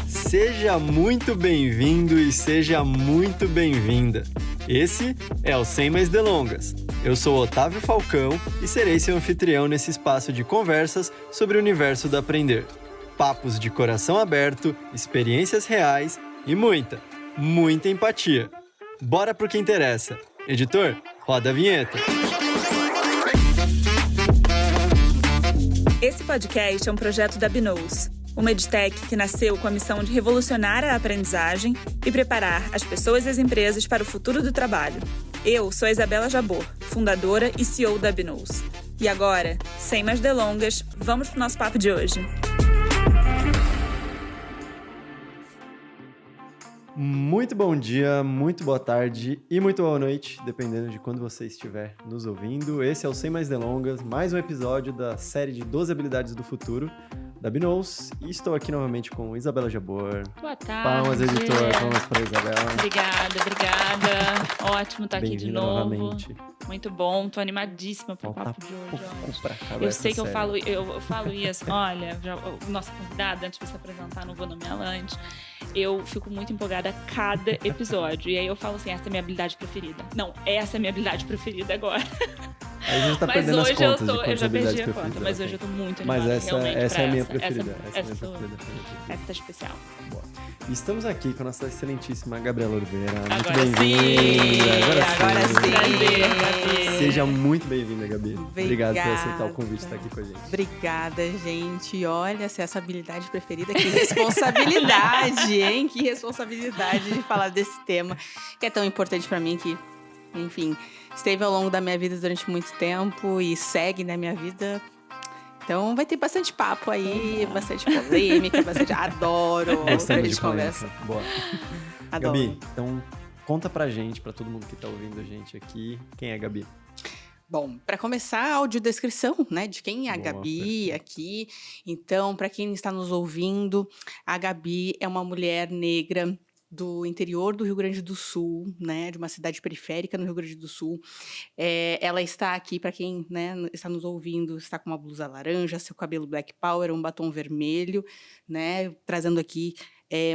Seja muito bem-vindo e seja muito bem-vinda. Esse é o Sem Mais Delongas. Eu sou Otávio Falcão e serei seu anfitrião nesse espaço de conversas sobre o universo do aprender. Papos de coração aberto, experiências reais e muita empatia. Bora pro que interessa. Editor, roda a vinheta. Esse podcast é um projeto da Binous, uma edtech que nasceu com a missão de revolucionar a aprendizagem e preparar as pessoas e as empresas para o futuro do trabalho. Eu sou a Isabela Jabor, fundadora e CEO da Binous. E agora, sem mais delongas, vamos para o nosso papo de hoje. Muito bom dia, muito boa tarde e muito boa noite, dependendo de quando você estiver nos ouvindo. Esse é o Sem Mais Delongas, mais um episódio da série de 12 habilidades do futuro da Binous. E estou aqui novamente com Isabela Jabor. Boa tarde. Palmas, editor. Palmas para Isabela. Obrigada. Ótimo estar aqui de novo. Novamente. Muito bom, tô animadíssima pro papo de hoje. Eu sei que eu falo isso. Olha, nossa convidada, antes de se apresentar, não vou nomeá-la antes. Eu fico muito empolgada a cada episódio. E aí eu falo assim, essa é a minha habilidade preferida. Não, essa é a minha habilidade preferida agora. Aí a gente tá perdendo as contas eu já perdi a conta, mas hoje eu tô muito animada. Mas essa é a minha preferida. Essa tá especial. Boa. E estamos aqui com a nossa excelentíssima Gabriela Oliveira. Muito Agora bem-vinda. Agora sim. Prazer, Gabi. Seja muito bem-vinda, Gabi. Obrigado por Obrigada. aceitar o convite de estar aqui com a gente. Obrigada, gente. Olha, se essa habilidade preferida, que responsabilidade, hein? Que responsabilidade de falar desse tema, que é tão importante pra mim, que, enfim, esteve ao longo da minha vida durante muito tempo e segue na minha vida. Então vai ter bastante papo aí, bastante polêmica, bastante... Adoro que a gente conversa. Boa. Adoro. Gabi, então conta pra gente, pra todo mundo que tá ouvindo a gente aqui, quem é a Gabi? Bom, para começar, a audiodescrição, né, de quem é a Boa, Gabi perfeito. aqui. Então, para quem está nos ouvindo, a Gabi é uma mulher negra do interior do Rio Grande do Sul, né, de uma cidade periférica no Rio Grande do Sul. Ela está aqui, para quem, né, está nos ouvindo, está com uma blusa laranja, seu cabelo black power, um batom vermelho, né, trazendo aqui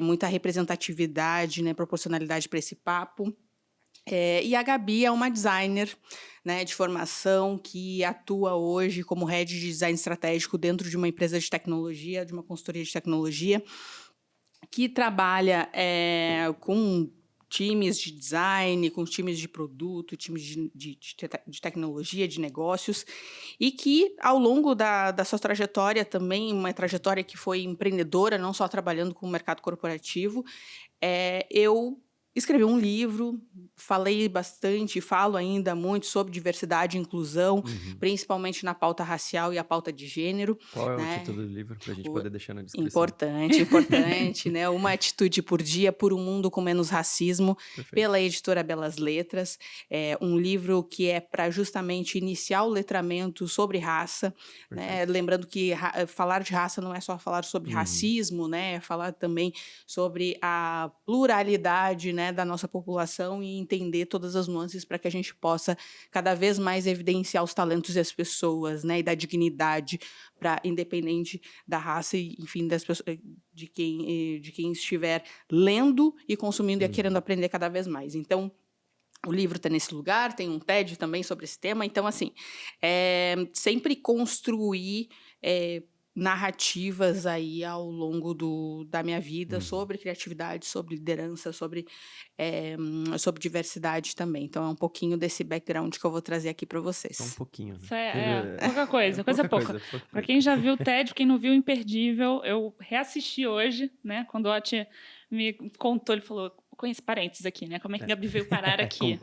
muita representatividade, né, proporcionalidade para esse papo. E a Gabi é uma designer, né, de formação que atua hoje como head de design estratégico dentro de uma empresa de tecnologia, de uma consultoria de tecnologia, que trabalha com times de design, com times de produto, times de tecnologia, de negócios, e que, ao longo da sua trajetória também, uma trajetória que foi empreendedora, não só trabalhando com o mercado corporativo, eu escrevi um livro, falei bastante, falo ainda muito sobre diversidade e inclusão, principalmente na pauta racial e a pauta de gênero. Qual é né? o título do livro pra gente poder deixar na descrição? Importante, né? Uma atitude por dia por um mundo com menos racismo, Perfeito. pela editora Belas Letras. Um livro que é para justamente iniciar o letramento sobre raça, né? Lembrando que falar de raça não é só falar sobre racismo, né? É falar também sobre a pluralidade, né, da nossa população e entender todas as nuances para que a gente possa cada vez mais evidenciar os talentos das pessoas, né, e da dignidade, para independente da raça e, enfim, das pessoas, de quem estiver lendo e consumindo e querendo aprender cada vez mais. Então, o livro está nesse lugar, tem um TED também sobre esse tema. Então, assim, sempre construir narrativas aí ao longo da minha vida sobre criatividade, sobre liderança, sobre diversidade também. Então é um pouquinho desse background que eu vou trazer aqui para vocês. Só um pouquinho. Né? Isso pouca coisa pouca. Para quem já viu o TED, quem não viu, imperdível. Eu reassisti hoje, né? Quando o Oti me contou, ele falou... Conhece parênteses aqui, né? Como é que a Gabi veio parar aqui?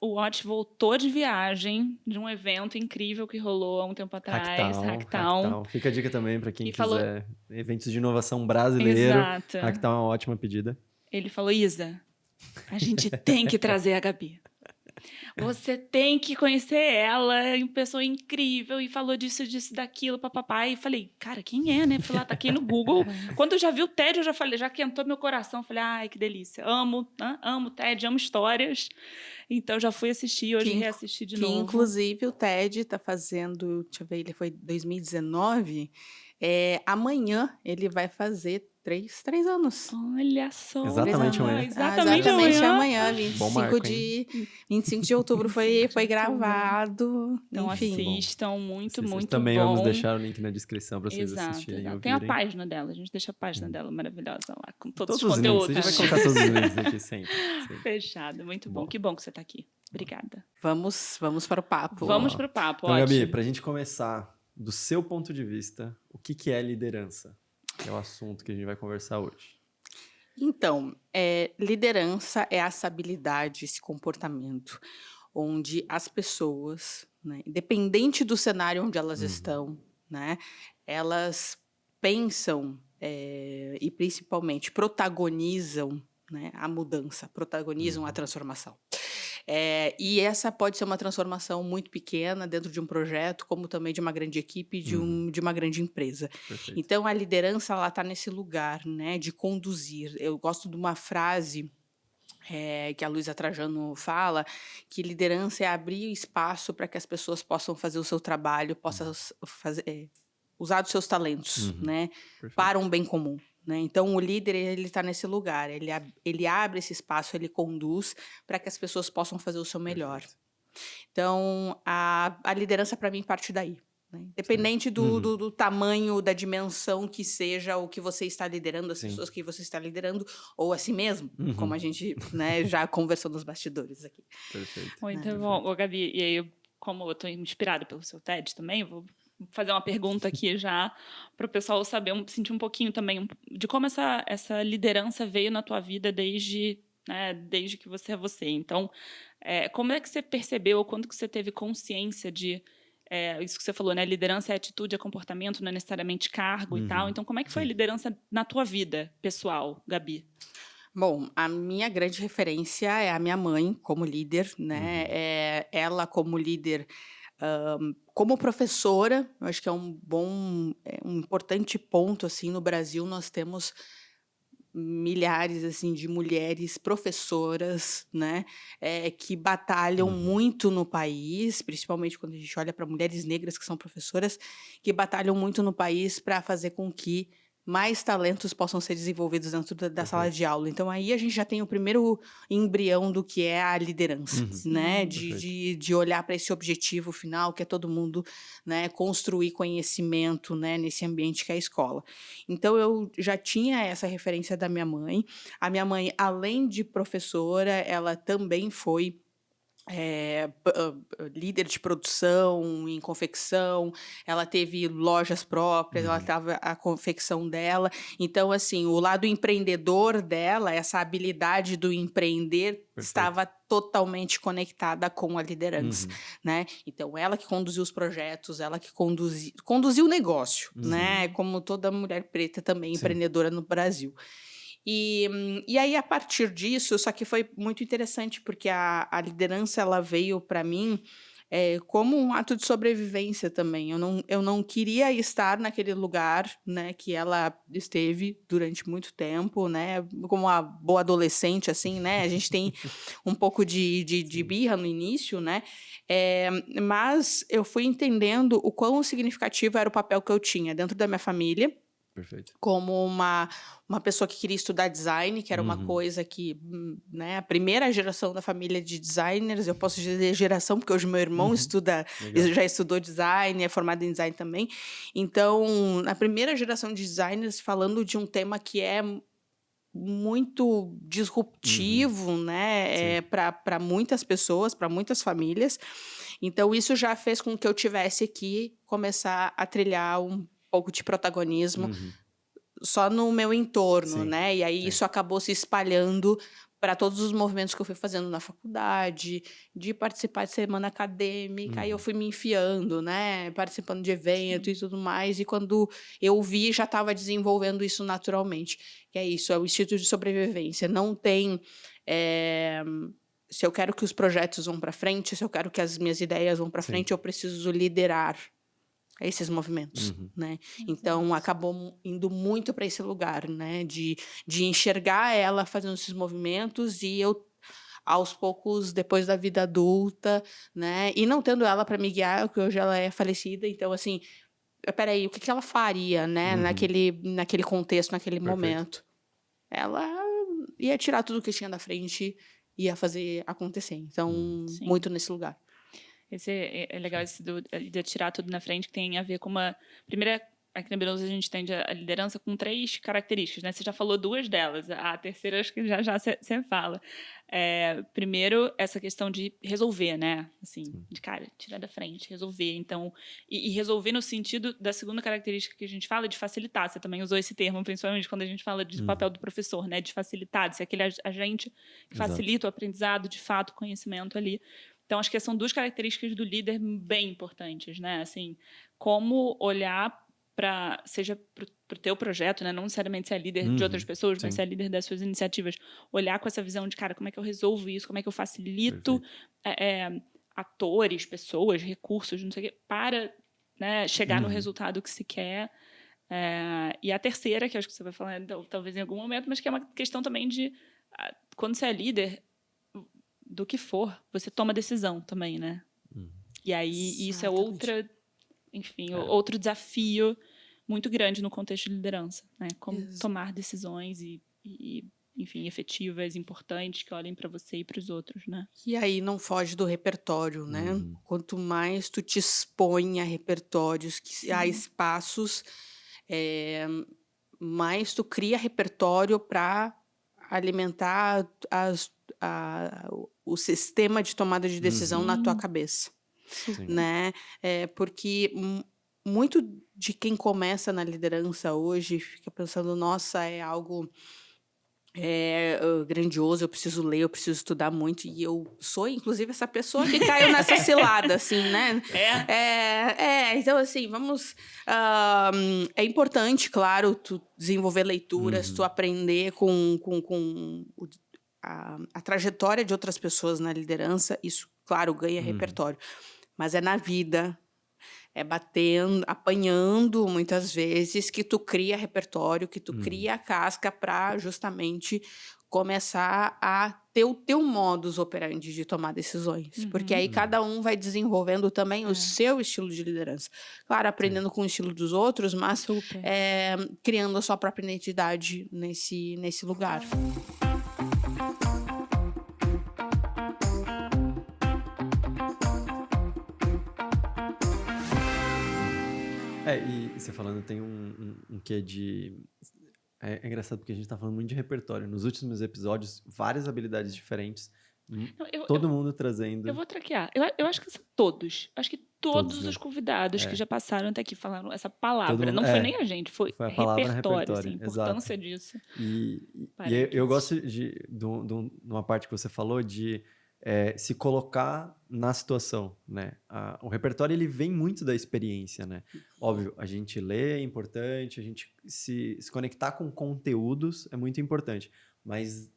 O Oti voltou de viagem de um evento incrível que rolou há um tempo atrás, Hacktown. Fica a dica também para quem quiser falou... eventos de inovação brasileiro. Exato. Hacktown é uma ótima pedida. Ele falou, Isa, a gente tem que trazer a Gabi. você tem que conhecer ela, é uma pessoa incrível, e falou disso, daquilo, papapá. E falei, cara, quem é, né? Fui lá, taquei no Google. Quando eu já vi o TED, eu já falei, já quentou meu coração. Falei, ai, que delícia. Amo TED, amo histórias. Então, já fui assistir, hoje reassisti de novo. Inclusive, o TED tá fazendo, deixa eu ver, ele foi 2019. Amanhã ele vai fazer 3 anos. Olha só. Exatamente amanhã. Exatamente amanhã, Bom marco, 25 de outubro foi gravado. Então Enfim. assistam, muito também bom. vamos deixar o link na descrição para vocês Exato, assistirem. exato. E Tem a ouvirem. página dela, a gente deixa a página dela maravilhosa lá, com todos Todos os os links, conteúdos. a gente vai colocar todos os links aqui sempre. Fechado, muito bom. Bom. Que bom que você está aqui. Obrigada. Vamos para o papo. Vamos para o papo, Então, ótimo. Gabi, para a gente começar, do seu ponto de vista, o que é liderança? Que é o assunto que a gente vai conversar hoje. Então, liderança é essa habilidade, esse comportamento, onde as pessoas, né, independente do cenário onde elas estão, né, elas pensam e principalmente protagonizam, né, a mudança, protagonizam a transformação. E essa pode ser uma transformação muito pequena dentro de um projeto, como também de uma grande equipe, de uma grande empresa. Perfeito. Então, a liderança ela está nesse lugar, né, de conduzir. Eu gosto de uma frase que a Luísa Trajano fala, que liderança é abrir espaço para que as pessoas possam fazer o seu trabalho, possam usar os seus talentos, né, Perfeito. para um bem comum. Né? Então, o líder ele está nesse lugar, ele abre esse espaço, ele conduz para que as pessoas possam fazer o seu melhor. Perfeito. Então, a liderança, para mim, parte daí. Né? Independente do tamanho, da dimensão que seja o que você está liderando, as pessoas que você está liderando, ou a si mesmo, como a gente, né, já conversou nos bastidores aqui. Perfeito. Muito bom. Ô, Gabi, e aí, como eu estou inspirada pelo seu TED também, vou fazer uma pergunta aqui já para o pessoal saber, sentir um pouquinho também de como essa liderança veio na tua vida desde que você é você. Então, como é que você percebeu, quando que você teve consciência de isso que você falou, né? Liderança é atitude, é comportamento, não é necessariamente cargo e tal. Então, como é que foi a liderança na tua vida pessoal, Gabi? Bom, a minha grande referência é a minha mãe como líder, né? Ela como líder, como professora, eu acho que é um importante ponto, assim, no Brasil nós temos milhares, assim, de mulheres professoras, né, que batalham muito no país, principalmente quando a gente olha para mulheres negras que são professoras, que batalham muito no país para fazer com que mais talentos possam ser desenvolvidos dentro da sala de aula. Então, aí a gente já tem o primeiro embrião do que é a liderança, né? De olhar para esse objetivo final, que é todo mundo, né, construir conhecimento, né, nesse ambiente que é a escola. Então, eu já tinha essa referência da minha mãe. A minha mãe, além de professora, ela também foi líder de produção em confecção, ela teve lojas próprias, ela tava a confecção dela. Então, assim, o lado empreendedor dela, essa habilidade do empreender, estava totalmente conectada com a liderança, né? Então, ela que conduziu os projetos, ela que conduziu o negócio, né? Como toda mulher preta também empreendedora no Brasil. E aí, a partir disso, só que foi muito interessante, porque a liderança ela veio para mim como um ato de sobrevivência também. Eu não queria estar naquele lugar, né, que ela esteve durante muito tempo, né, como uma boa adolescente, assim, né, a gente tem um pouco de birra no início, né, mas eu fui entendendo o quão significativo era o papel que eu tinha dentro da minha família, Perfeito. como uma pessoa que queria estudar design, que era uma coisa que, né, a primeira geração da família de designers, eu posso dizer geração, porque hoje meu irmão já estudou design, é formado em design também. Então, na primeira geração de designers, falando de um tema que é muito disruptivo, né, para muitas pessoas, para muitas famílias. Então, isso já fez com que eu tivesse que começar a trilhar um pouco de protagonismo só no meu entorno, né? E aí isso acabou se espalhando para todos os movimentos que eu fui fazendo na faculdade, de participar de semana acadêmica, aí eu fui me enfiando, né? Participando de evento e tudo mais, e quando eu vi, já estava desenvolvendo isso naturalmente. Que é isso, é o instinto de sobrevivência. Não tem se eu quero que os projetos vão para frente, se eu quero que as minhas ideias vão para frente, eu preciso liderar esses movimentos, né? Então, acabou indo muito para esse lugar, né? De enxergar ela fazendo esses movimentos e eu, aos poucos, depois da vida adulta, né? E não tendo ela para me guiar, porque hoje ela é falecida, então, assim, peraí, o que ela faria, né? Naquele contexto, naquele momento? Ela ia tirar tudo que tinha da frente e ia fazer acontecer. Então, muito nesse lugar. Esse é legal, esse de tirar tudo na frente, que tem a ver com uma... Primeira, aqui na Beloso a gente entende a liderança com 3 características, né? Você já falou 2 delas, a terceira acho que já você fala. Primeiro, essa questão de resolver, né? Assim, de cara, tirar da frente, resolver. Então, e resolver no sentido da segunda característica que a gente fala, de facilitar. Você também usou esse termo, principalmente quando a gente fala do papel do professor, né? De facilitar, de ser aquele agente que facilita o aprendizado, de fato, o conhecimento ali. Então, acho que são 2 características do líder bem importantes, né? Assim, como olhar para, seja para o teu projeto, né? Não necessariamente ser a líder de outras pessoas, mas ser a líder das suas iniciativas. Olhar com essa visão de, cara, como é que eu resolvo isso? Como é que eu facilito atores, pessoas, recursos, não sei o quê, para, né, chegar no resultado que se quer. E a terceira, que acho que você vai falar talvez em algum momento, mas que é uma questão também de, quando você é líder, do que for, você toma decisão também, né? E aí, isso é outro desafio muito grande no contexto de liderança, né? Como tomar decisões enfim, efetivas, importantes, que olhem para você e para os outros, né? E aí não foge do repertório, né? Quanto mais tu te expõe a repertórios, a espaços, mais tu cria repertório para alimentar o sistema de tomada de decisão na tua cabeça, né? Porque muito de quem começa na liderança hoje fica pensando, nossa, é algo grandioso, eu preciso ler, eu preciso estudar muito, e eu sou, inclusive, essa pessoa que caiu nessa cilada, assim, né? Então, assim, vamos... é importante, claro, tu desenvolver leituras, tu aprender com a trajetória de outras pessoas na liderança, isso, claro, ganha repertório. Mas é na vida, é batendo, apanhando, muitas vezes, que tu cria repertório, que tu cria a casca para justamente começar a ter o teu modus operandi de tomar decisões. Porque aí cada um vai desenvolvendo também o seu estilo de liderança. Claro, aprendendo com o estilo dos outros, mas criando a sua própria identidade nesse lugar. E você falando, tem um quê de... É engraçado porque a gente tá falando muito de repertório. Nos últimos episódios, várias habilidades diferentes. Todo mundo trazendo... Eu vou traquear. Eu acho que são todos. Acho que todos os convidados que já passaram até aqui falaram essa palavra. Não foi nem a gente, foi a palavra repertório. Assim, a importância disso. E eu gosto de uma parte que você falou de... se colocar na situação, né? O repertório, ele vem muito da experiência, né? Óbvio, a gente lê é importante, a gente se conectar com conteúdos é muito importante, mas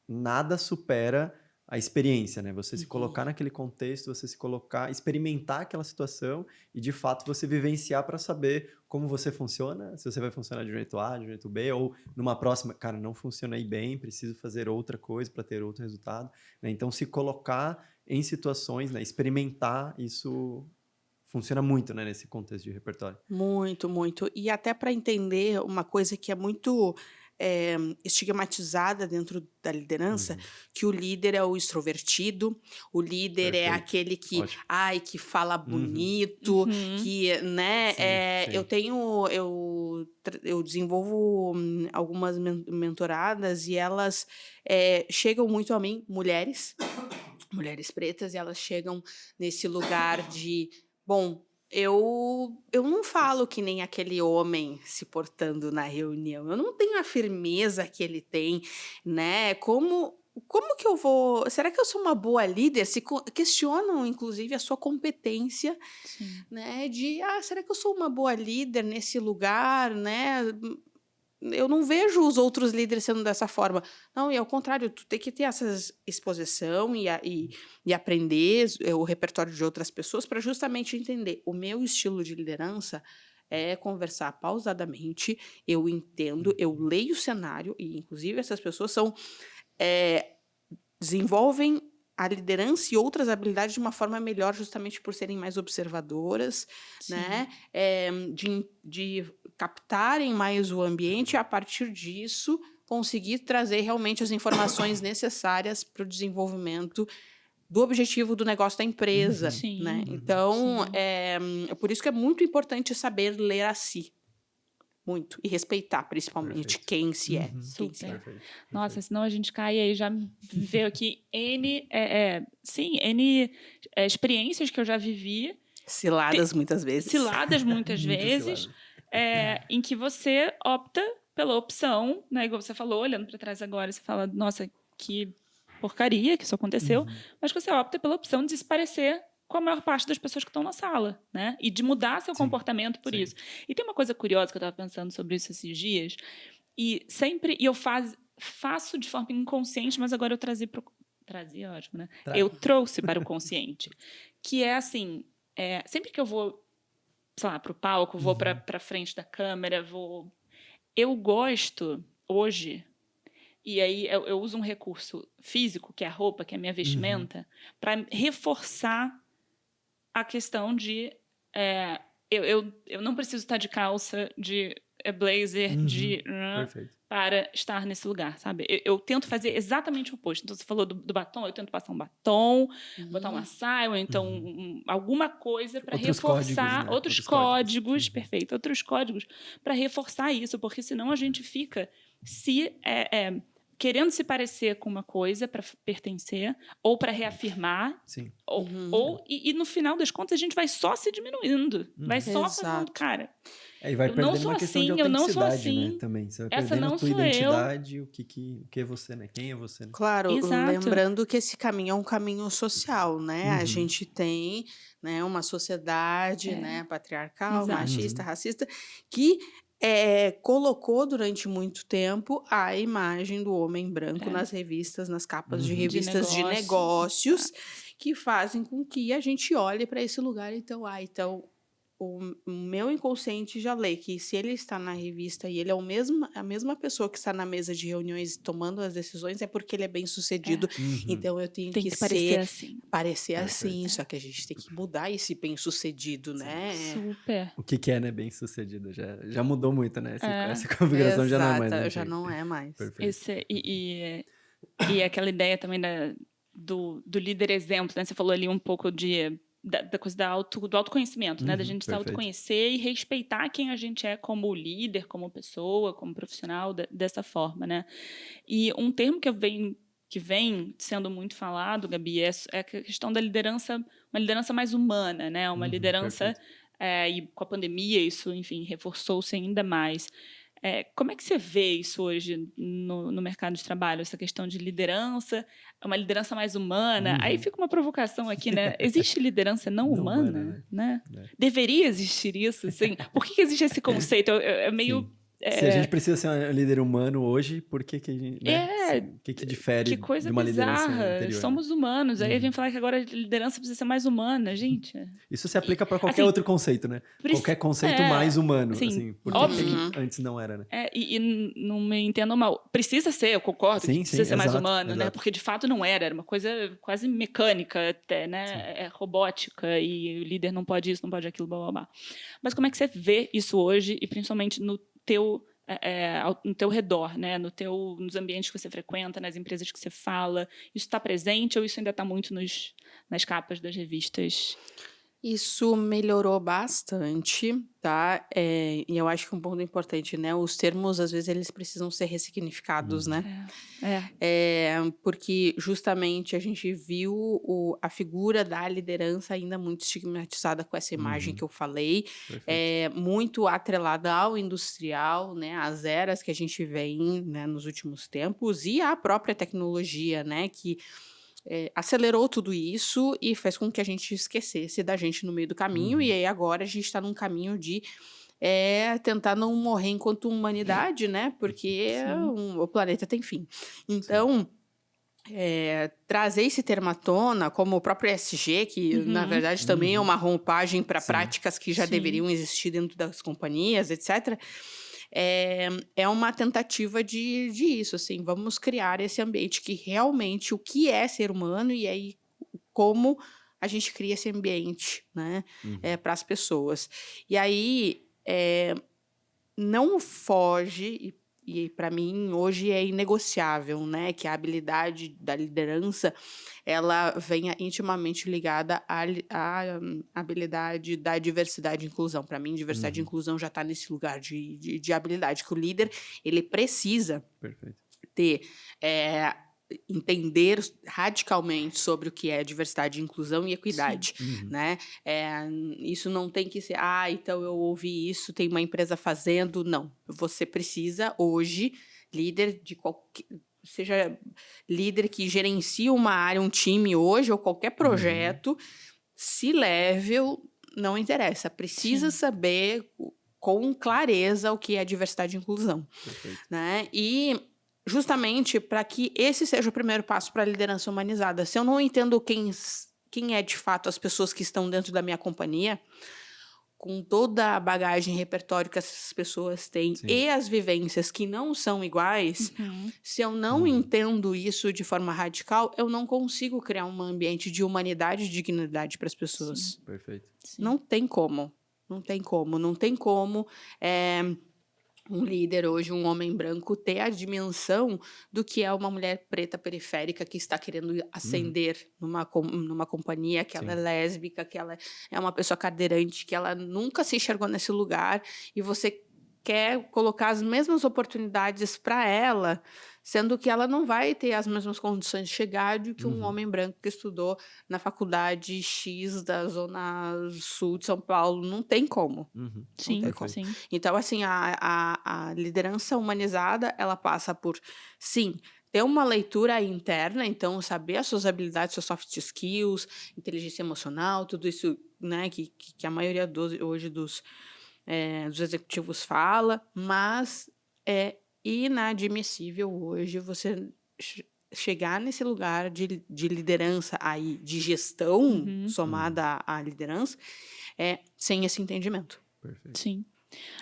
nada supera a experiência, né? Você se colocar naquele contexto, você se colocar, experimentar aquela situação e, de fato, você vivenciar para saber como você funciona, se você vai funcionar de um jeito A, de um jeito B, ou numa próxima, cara, não funcionei bem, preciso fazer outra coisa para ter outro resultado, né? Então, se colocar em situações, né? Experimentar, isso funciona muito, né? Nesse contexto de repertório. Muito, muito. E até para entender uma coisa que é muito... estigmatizada dentro da liderança, que o líder é o extrovertido, o líder é aquele que, que fala bonito, que, né, eu desenvolvo algumas mentoradas e elas chegam muito a mim, mulheres pretas, e elas chegam nesse lugar de, bom, eu não falo que nem aquele homem se portando na reunião. Eu não tenho a firmeza que ele tem, né? Como que eu vou... Será que eu sou uma boa líder? Se questionam, inclusive, a sua competência, né? De, será que eu sou uma boa líder nesse lugar, né? eu não vejo os outros líderes sendo dessa forma. Não, e ao contrário, tu tem que ter essa exposição e aprender o repertório de outras pessoas para justamente entender. O meu estilo de liderança é conversar pausadamente, eu entendo, eu leio o cenário, e inclusive essas pessoas desenvolvem a liderança e outras habilidades de uma forma melhor, justamente por serem mais observadoras, né? De captarem mais o ambiente e, a partir disso, conseguir trazer realmente as informações necessárias para o desenvolvimento do objetivo do negócio da empresa, Sim, né? Então, sim. por isso que é muito importante saber ler a si. Muito. E respeitar, principalmente, Perfeito. quem se é. Super. Quem se é. Perfeito. Nossa, senão a gente cai aí. Já veio aqui N experiências que eu já vivi. Ciladas, muitas vezes. Ciladas muitas Muito vezes. cilada. Em que você opta pela opção, né? Igual você falou, olhando para trás agora, você fala, nossa, que porcaria que isso aconteceu. Mas que você opta pela opção de se parecer com a maior parte das pessoas que estão na sala, né? E de mudar seu comportamento por isso. E tem uma coisa curiosa que eu estava pensando sobre isso esses dias, e eu faço de forma inconsciente, mas agora eu trazia, ótimo, né? Eu trouxe para o consciente, que é assim, sempre que eu vou, sei lá, para o palco, vou para frente da câmera, eu gosto hoje. E aí eu uso um recurso físico, que é a roupa, que é a minha vestimenta, para reforçar a questão de eu não preciso estar de calça, de blazer, para estar nesse lugar, sabe? Eu tento fazer exatamente o oposto. Então, você falou do batom, eu tento passar um batom, botar uma saia, ou então alguma coisa para reforçar outros códigos, perfeito, outros códigos para reforçar isso, porque senão a gente fica querendo se parecer com uma coisa para pertencer ou para reafirmar. Sim. E no final das contas a gente vai só se diminuindo, vai só fazendo, cara. E vai perdendo uma questão de eu não sou autenticidade, assim. né? Também. Você vai Essa perdendo não a tua sou identidade, o que é você, né? Quem é você, né? Claro, Exato. lembrando que esse caminho é um caminho social, né? A gente tem, né, uma sociedade, né, patriarcal, Exato. machista, racista, que colocou durante muito tempo a imagem do homem branco nas revistas, nas capas de revistas de negócios, que fazem com que a gente olhe para esse lugar. Então, o meu inconsciente já lê que se ele está na revista e ele é a mesma pessoa que está na mesa de reuniões tomando as decisões, é porque ele é bem sucedido. Então eu tenho que parecer assim. Só que a gente tem que mudar esse bem sucedido, né? Super. O que é, né, bem sucedido? Já mudou muito, né? Essa configuração já não é mais. Né? Já não é mais. Perfeito. E aquela ideia também do líder exemplo, né? Você falou ali um pouco da coisa do autoconhecimento, né? Da gente se autoconhecer e respeitar quem a gente é como líder, como pessoa, como profissional, dessa forma, né? E um termo que vem sendo muito falado, Gabi, é a questão da liderança, uma liderança mais humana, né? Uma liderança, e com a pandemia isso, enfim, reforçou-se ainda mais. Como é que você vê isso hoje no mercado de trabalho, essa questão de liderança, uma liderança mais humana? Aí fica uma provocação aqui, né? Existe liderança não humana, né? Deveria existir isso, assim? Por que existe esse conceito? É meio... Se a gente precisa ser um líder humano hoje, por que a gente... Né? O que difere que coisa de uma liderança bizarra. anterior? Somos humanos. Aí vem falar que agora a liderança precisa ser mais humana. Gente... Isso se aplica para qualquer outro conceito, né? Qualquer conceito mais humano. Assim, óbvio. Que antes não era, né? E não me entendam mal. Precisa ser, eu concordo, que precisa ser mais humano, né? Porque de fato não era uma coisa quase mecânica até, né? Robótica, e o líder não pode isso, não pode aquilo, blá, blá, blá. Mas como é que você vê isso hoje, e principalmente no teu redor, né? Nos ambientes que você frequenta, nas empresas que você fala? Isso está presente ou isso ainda está muito nas capas das revistas? Isso melhorou bastante, tá? E eu acho que um ponto importante, né? Os termos, às vezes, eles precisam ser ressignificados, né? Porque, justamente, a gente viu a figura da liderança ainda muito estigmatizada com essa imagem que eu falei, muito atrelada ao industrial, né? Às eras que a gente vem, né, nos últimos tempos, e à própria tecnologia, né? Que acelerou tudo isso e fez com que a gente esquecesse da gente no meio do caminho. E aí agora a gente está num caminho de é tentar não morrer enquanto humanidade, né? Porque o planeta tem fim. Então, trazer esse termo à tona, como o próprio ESG, que na verdade também é uma roupagem para práticas que já deveriam existir dentro das companhias, etc., é uma tentativa de isso, assim, vamos criar esse ambiente que realmente o que é ser humano e aí como a gente cria esse ambiente, né, para as pessoas. E aí não foge, e para mim hoje é inegociável, né, que a habilidade da liderança ela venha intimamente ligada à habilidade da diversidade e inclusão. Para mim, diversidade e inclusão já está nesse lugar de habilidade, que o líder ele precisa ter, entender radicalmente sobre o que é diversidade, inclusão e equidade, né? Isso não tem que ser, então eu ouvi isso, tem uma empresa fazendo. Não, você precisa hoje, líder de qualquer... seja líder que gerencia uma área, um time hoje, ou qualquer projeto, C-level, não interessa. Precisa saber com clareza o que é diversidade e inclusão. Né? E justamente para que esse seja o primeiro passo para a liderança humanizada. Se eu não entendo quem é de fato as pessoas que estão dentro da minha companhia, com toda a bagagem e repertório que essas pessoas têm e as vivências que não são iguais, se eu não entendo isso de forma radical, eu não consigo criar um ambiente de humanidade e dignidade para as pessoas. Não tem como. Não tem como um líder hoje, um homem branco, ter a dimensão do que é uma mulher preta periférica que está querendo ascender numa companhia, que ela é lésbica, que ela é uma pessoa cadeirante, que ela nunca se enxergou nesse lugar, e você quer colocar as mesmas oportunidades para ela, sendo que ela não vai ter as mesmas condições de chegar do que um homem branco que estudou na faculdade X da Zona Sul de São Paulo. Não tem como. Sim. Então, assim, a liderança humanizada, ela passa por, ter uma leitura interna, então saber as suas habilidades, seus soft skills, inteligência emocional, tudo isso, né, que a maioria hoje dos executivos fala, mas é inadmissível hoje você chegar nesse lugar de liderança aí, de gestão somada à liderança, sem esse entendimento. Sim.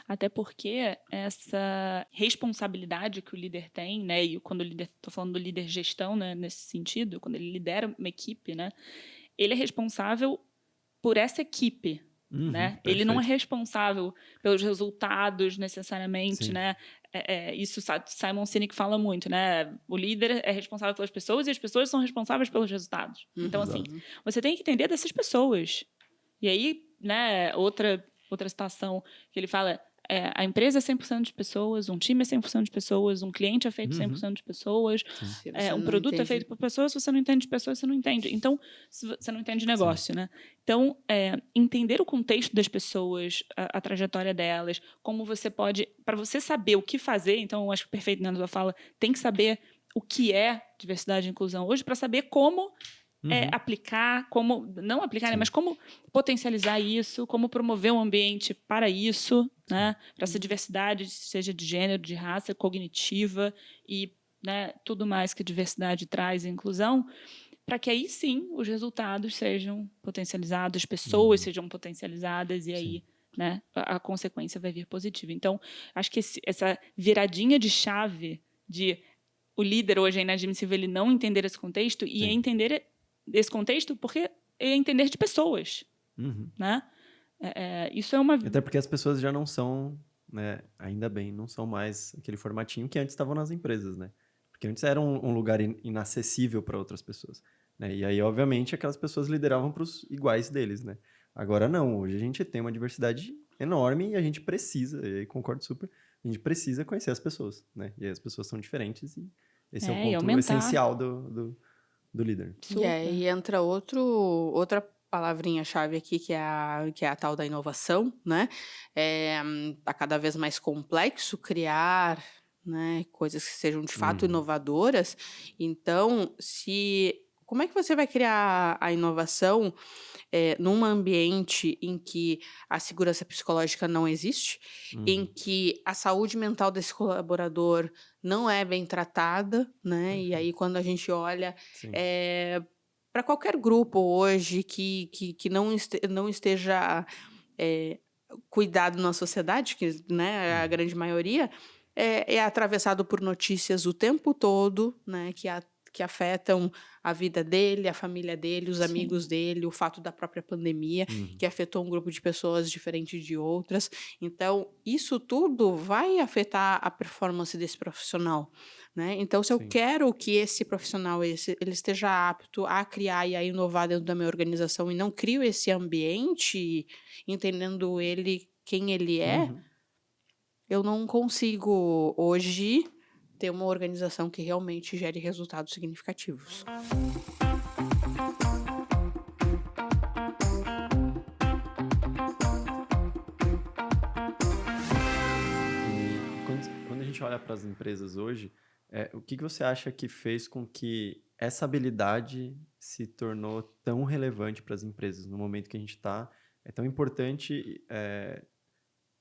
Até porque essa responsabilidade que o líder tem, né, e quando o líder, estou falando do líder gestão, né, nesse sentido, quando ele lidera uma equipe, né, ele é responsável por essa equipe, né? Ele não é responsável pelos resultados necessariamente, né? Isso Simon Sinek fala muito, né? O líder é responsável pelas pessoas e as pessoas são responsáveis pelos resultados. Então, assim, você tem que entender dessas pessoas. E aí, né, outra citação que ele fala, a empresa é 100% de pessoas, um time é 100% de pessoas, um cliente é feito 100% de pessoas, um produto é feito por pessoas. Se você não entende de pessoas, você não entende. Então, você não entende de negócio, né? Então, entender o contexto das pessoas, a trajetória delas, como você pode... Para você saber o que fazer, então, eu acho que perfeito, né, na sua fala, tem que saber o que é diversidade e inclusão hoje para saber como... aplicar, como não aplicar, né, mas como potencializar isso, como promover um ambiente para isso, né, para essa diversidade, seja de gênero, de raça, cognitiva e, né, tudo mais que a diversidade traz e inclusão, para que aí sim os resultados sejam potencializados, as pessoas sejam potencializadas e aí, né, a consequência vai vir positiva. Então, acho que essa viradinha de chave de o líder hoje é inadmissível ele não entender esse contexto e entender esse contexto porque é entender de pessoas, né? Isso é uma... Até porque as pessoas já não são, né, ainda bem, não são mais aquele formatinho que antes estavam nas empresas, né? Porque antes era um lugar inacessível para outras pessoas, né? E aí, obviamente, aquelas pessoas lideravam para os iguais deles, né? Agora não, hoje a gente tem uma diversidade enorme e a gente precisa, e aí concordo super, a gente precisa conhecer as pessoas, né? E aí as pessoas são diferentes e esse é o ponto essencial do líder. E aí entra outra palavrinha-chave aqui, que é a tal da inovação, né? Tá cada vez mais complexo criar, né, coisas que sejam de fato inovadoras. Então, como é que você vai criar a inovação num ambiente em que a segurança psicológica não existe, em que a saúde mental desse colaborador não é bem tratada, né? E aí, quando a gente olha Sim. para qualquer grupo hoje que não esteja cuidado na sociedade, que, né, a grande maioria, é atravessado por notícias o tempo todo, né, que afetam a vida dele, a família dele, os Sim. amigos dele, o fato da própria pandemia, que afetou um grupo de pessoas diferente de outras. Então, isso tudo vai afetar a performance desse profissional, né? Então, se eu Sim. quero que esse profissional ele esteja apto a criar e a inovar dentro da minha organização e não crio esse ambiente, entendendo ele quem ele é, eu não consigo hoje ter uma organização que realmente gere resultados significativos. E quando a gente olha para as empresas hoje, o que você acha que fez com que essa habilidade se tornou tão relevante para as empresas no momento que a gente está? É tão importante,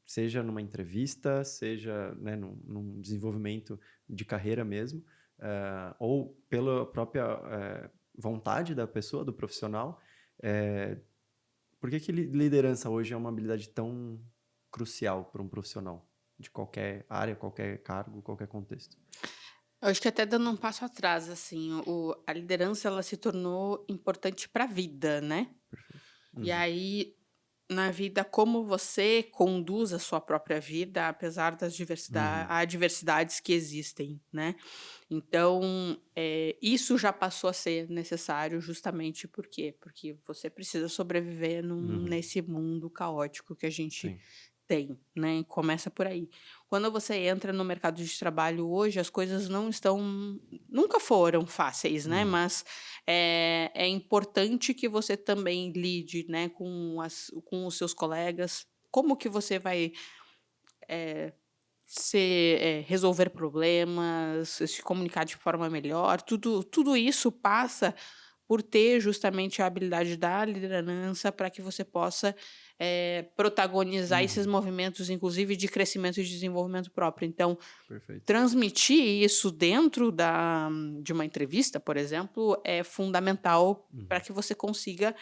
seja numa entrevista, seja, né, num desenvolvimento de carreira mesmo, ou pela própria vontade da pessoa, do profissional. Por que liderança hoje é uma habilidade tão crucial para um profissional de qualquer área, qualquer cargo, qualquer contexto? Eu acho que até dando um passo atrás, assim, a liderança ela se tornou importante para a vida, né? Perfeito. E aí, na vida, como você conduz a sua própria vida, apesar das adversidades que existem, né? Então, isso já passou a ser necessário justamente por quê? Porque você precisa sobreviver nesse mundo caótico que a gente Sim. tem, né? Começa por aí. Quando você entra no mercado de trabalho hoje, as coisas nunca foram fáceis, né? Mas é importante que você também lide, né, com os seus colegas. Como que você vai resolver problemas, se comunicar de forma melhor? Tudo isso passa por ter justamente a habilidade da liderança para que você possa protagonizar esses movimentos, inclusive de crescimento e desenvolvimento próprio. Então, Perfeito. transmitir isso dentro de uma entrevista, por exemplo, é fundamental para que você consiga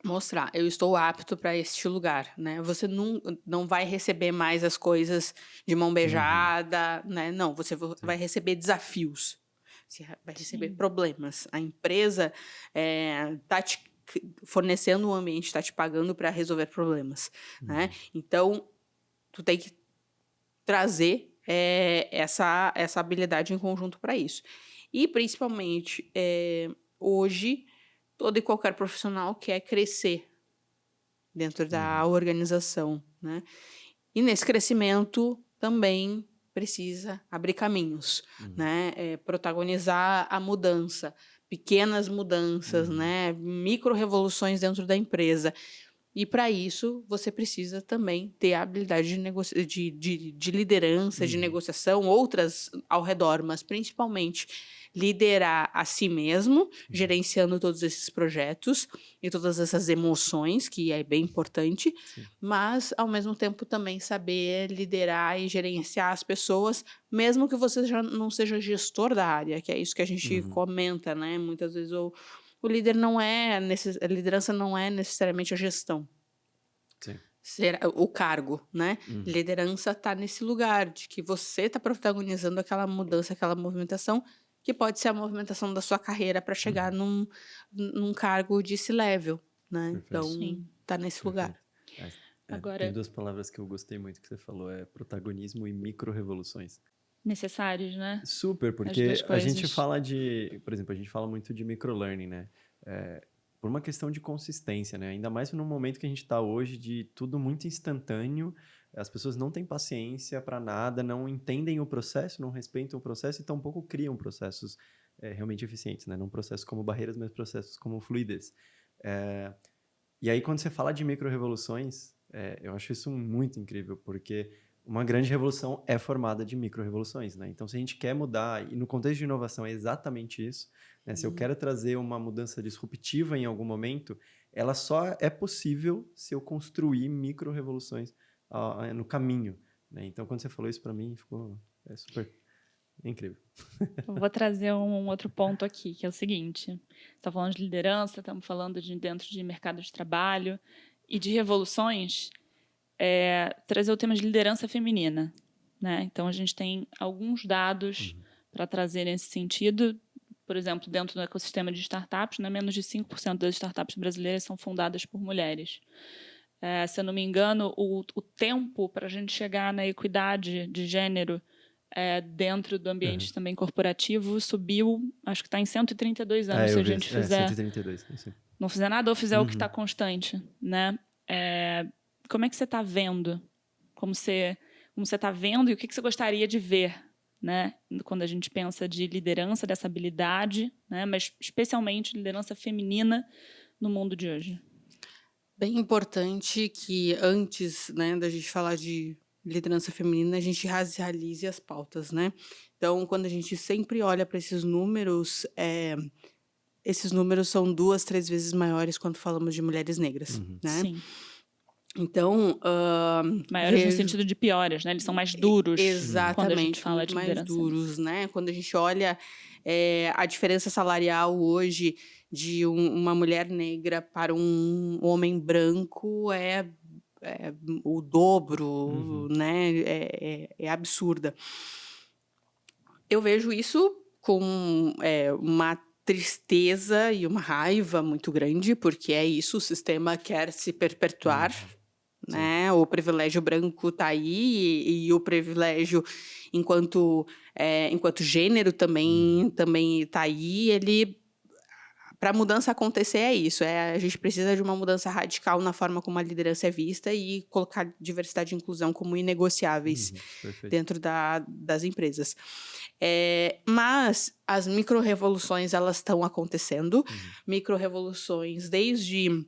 mostrar, eu estou apto para este lugar, né? Você não vai receber mais as coisas de mão beijada, né? Não, você vai receber desafios, você vai receber problemas. A empresa está te fornecendo um ambiente, está te pagando para resolver problemas, né? Então, tu tem que trazer essa habilidade em conjunto para isso. E, principalmente, hoje, todo e qualquer profissional quer crescer dentro da organização, né? E nesse crescimento também precisa abrir caminhos, né? Protagonizar a mudança, pequenas mudanças, né? Micro-revoluções dentro da empresa. E para isso, você precisa também ter a habilidade de liderança, de negociação, outras ao redor, mas principalmente liderar a si mesmo, gerenciando todos esses projetos e todas essas emoções, que é bem importante, mas, ao mesmo tempo, também saber liderar e gerenciar as pessoas, mesmo que você já não seja gestor da área, que é isso que a gente comenta, né? Muitas vezes o líder a liderança não é necessariamente a gestão. Sim. O cargo, né? Liderança está nesse lugar de que você está protagonizando aquela mudança, aquela movimentação, que pode ser a movimentação da sua carreira para chegar num cargo de C-level, né? Perfeito. Então, está nesse lugar. Agora- Tem duas palavras que eu gostei muito que você falou, protagonismo e micro-revoluções. Necessários, né? Super, porque duas a gente coisas. fala por exemplo, a gente fala muito de microlearning, né? Por uma questão de consistência, né? Ainda mais no momento que a gente está hoje de tudo muito instantâneo, as pessoas não têm paciência para nada, não entendem o processo, não respeitam o processo e tampouco criam processos realmente eficientes, né? Não processos como barreiras, mas processos como fluidez. E aí, quando você fala de micro-revoluções, eu acho isso muito incrível, porque uma grande revolução é formada de micro-revoluções, né? Então, se a gente quer mudar, e no contexto de inovação é exatamente isso, né? Se eu quero trazer uma mudança disruptiva em algum momento, ela só é possível se eu construir micro-revoluções no caminho, né? Então, quando você falou isso para mim, ficou super incrível. Eu vou trazer um outro ponto aqui, que é o seguinte. Você está falando de liderança, estamos falando de dentro de mercado de trabalho e de revoluções, trazer o tema de liderança feminina, né? Então, a gente tem alguns dados para trazer nesse sentido. Por exemplo, dentro do ecossistema de startups, né, menos de 5% das startups brasileiras são fundadas por mulheres. Se eu não me engano, o tempo para a gente chegar na equidade de gênero dentro do ambiente também corporativo subiu, acho que está em 132 anos, se a gente fizer... 132, não fizer nada ou fizer o que está constante, né? Como é que você está vendo? Como você está vendo e o que você gostaria de ver, né? Quando a gente pensa de liderança, dessa habilidade, né? Mas especialmente liderança feminina no mundo de hoje. Bem importante que antes, né, da gente falar de liderança feminina, a gente racialize as pautas, né? Então, quando a gente sempre olha para esses números são 2, 3 vezes maiores quando falamos de mulheres negras, né? Sim. Então, maiores no sentido de piores, né? Eles são mais duros. Exatamente, quando a gente fala de mais liderança. duros, né? Quando a gente olha a diferença salarial hoje de uma mulher negra para um homem branco é o dobro, né? É absurda. Eu vejo isso com uma tristeza e uma raiva muito grande, porque é isso, o sistema quer se perpetuar, né? O privilégio branco está aí e o privilégio enquanto gênero também está aí. Para a mudança acontecer é isso, a gente precisa de uma mudança radical na forma como a liderança é vista e colocar diversidade e inclusão como inegociáveis dentro das empresas. Mas as micro-revoluções, elas estão acontecendo, micro-revoluções desde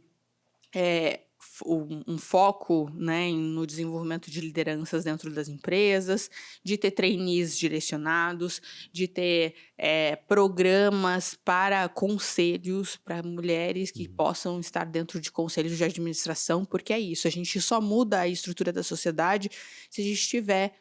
um foco, né, no desenvolvimento de lideranças dentro das empresas, de ter trainees direcionados, de ter programas para conselhos, para mulheres que possam estar dentro de conselhos de administração, porque é isso, a gente só muda a estrutura da sociedade se a gente estiver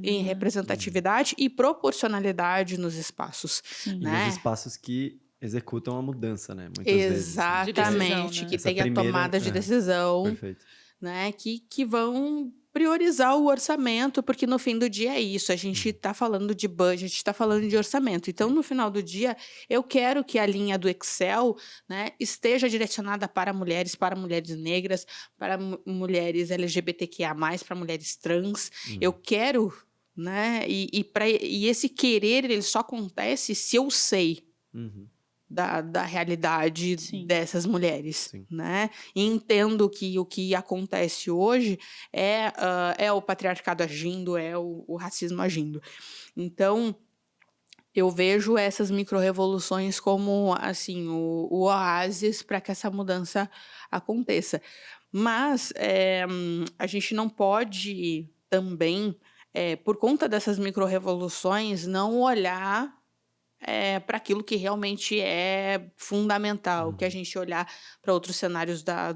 em representatividade e proporcionalidade nos espaços. Né? E nos espaços que executam a mudança, né? Muitas Exatamente, vezes, né? que tem a tomada de decisão, né? Que vão priorizar o orçamento, porque no fim do dia é isso, a gente está falando de budget, está falando de orçamento. Então, no final do dia, eu quero que a linha do Excel, né, esteja direcionada para mulheres negras, para mulheres LGBTQIA+, para mulheres trans. Eu quero, né? E esse querer, ele só acontece se eu sei da realidade dessas mulheres, né? E entendo que o que acontece hoje é o patriarcado agindo, é o racismo agindo. Então, eu vejo essas micro-revoluções como, assim, o oásis para que essa mudança aconteça. Mas a gente não pode também, por conta dessas micro-revoluções, não olhar para aquilo que realmente é fundamental, que a gente olhar para outros cenários da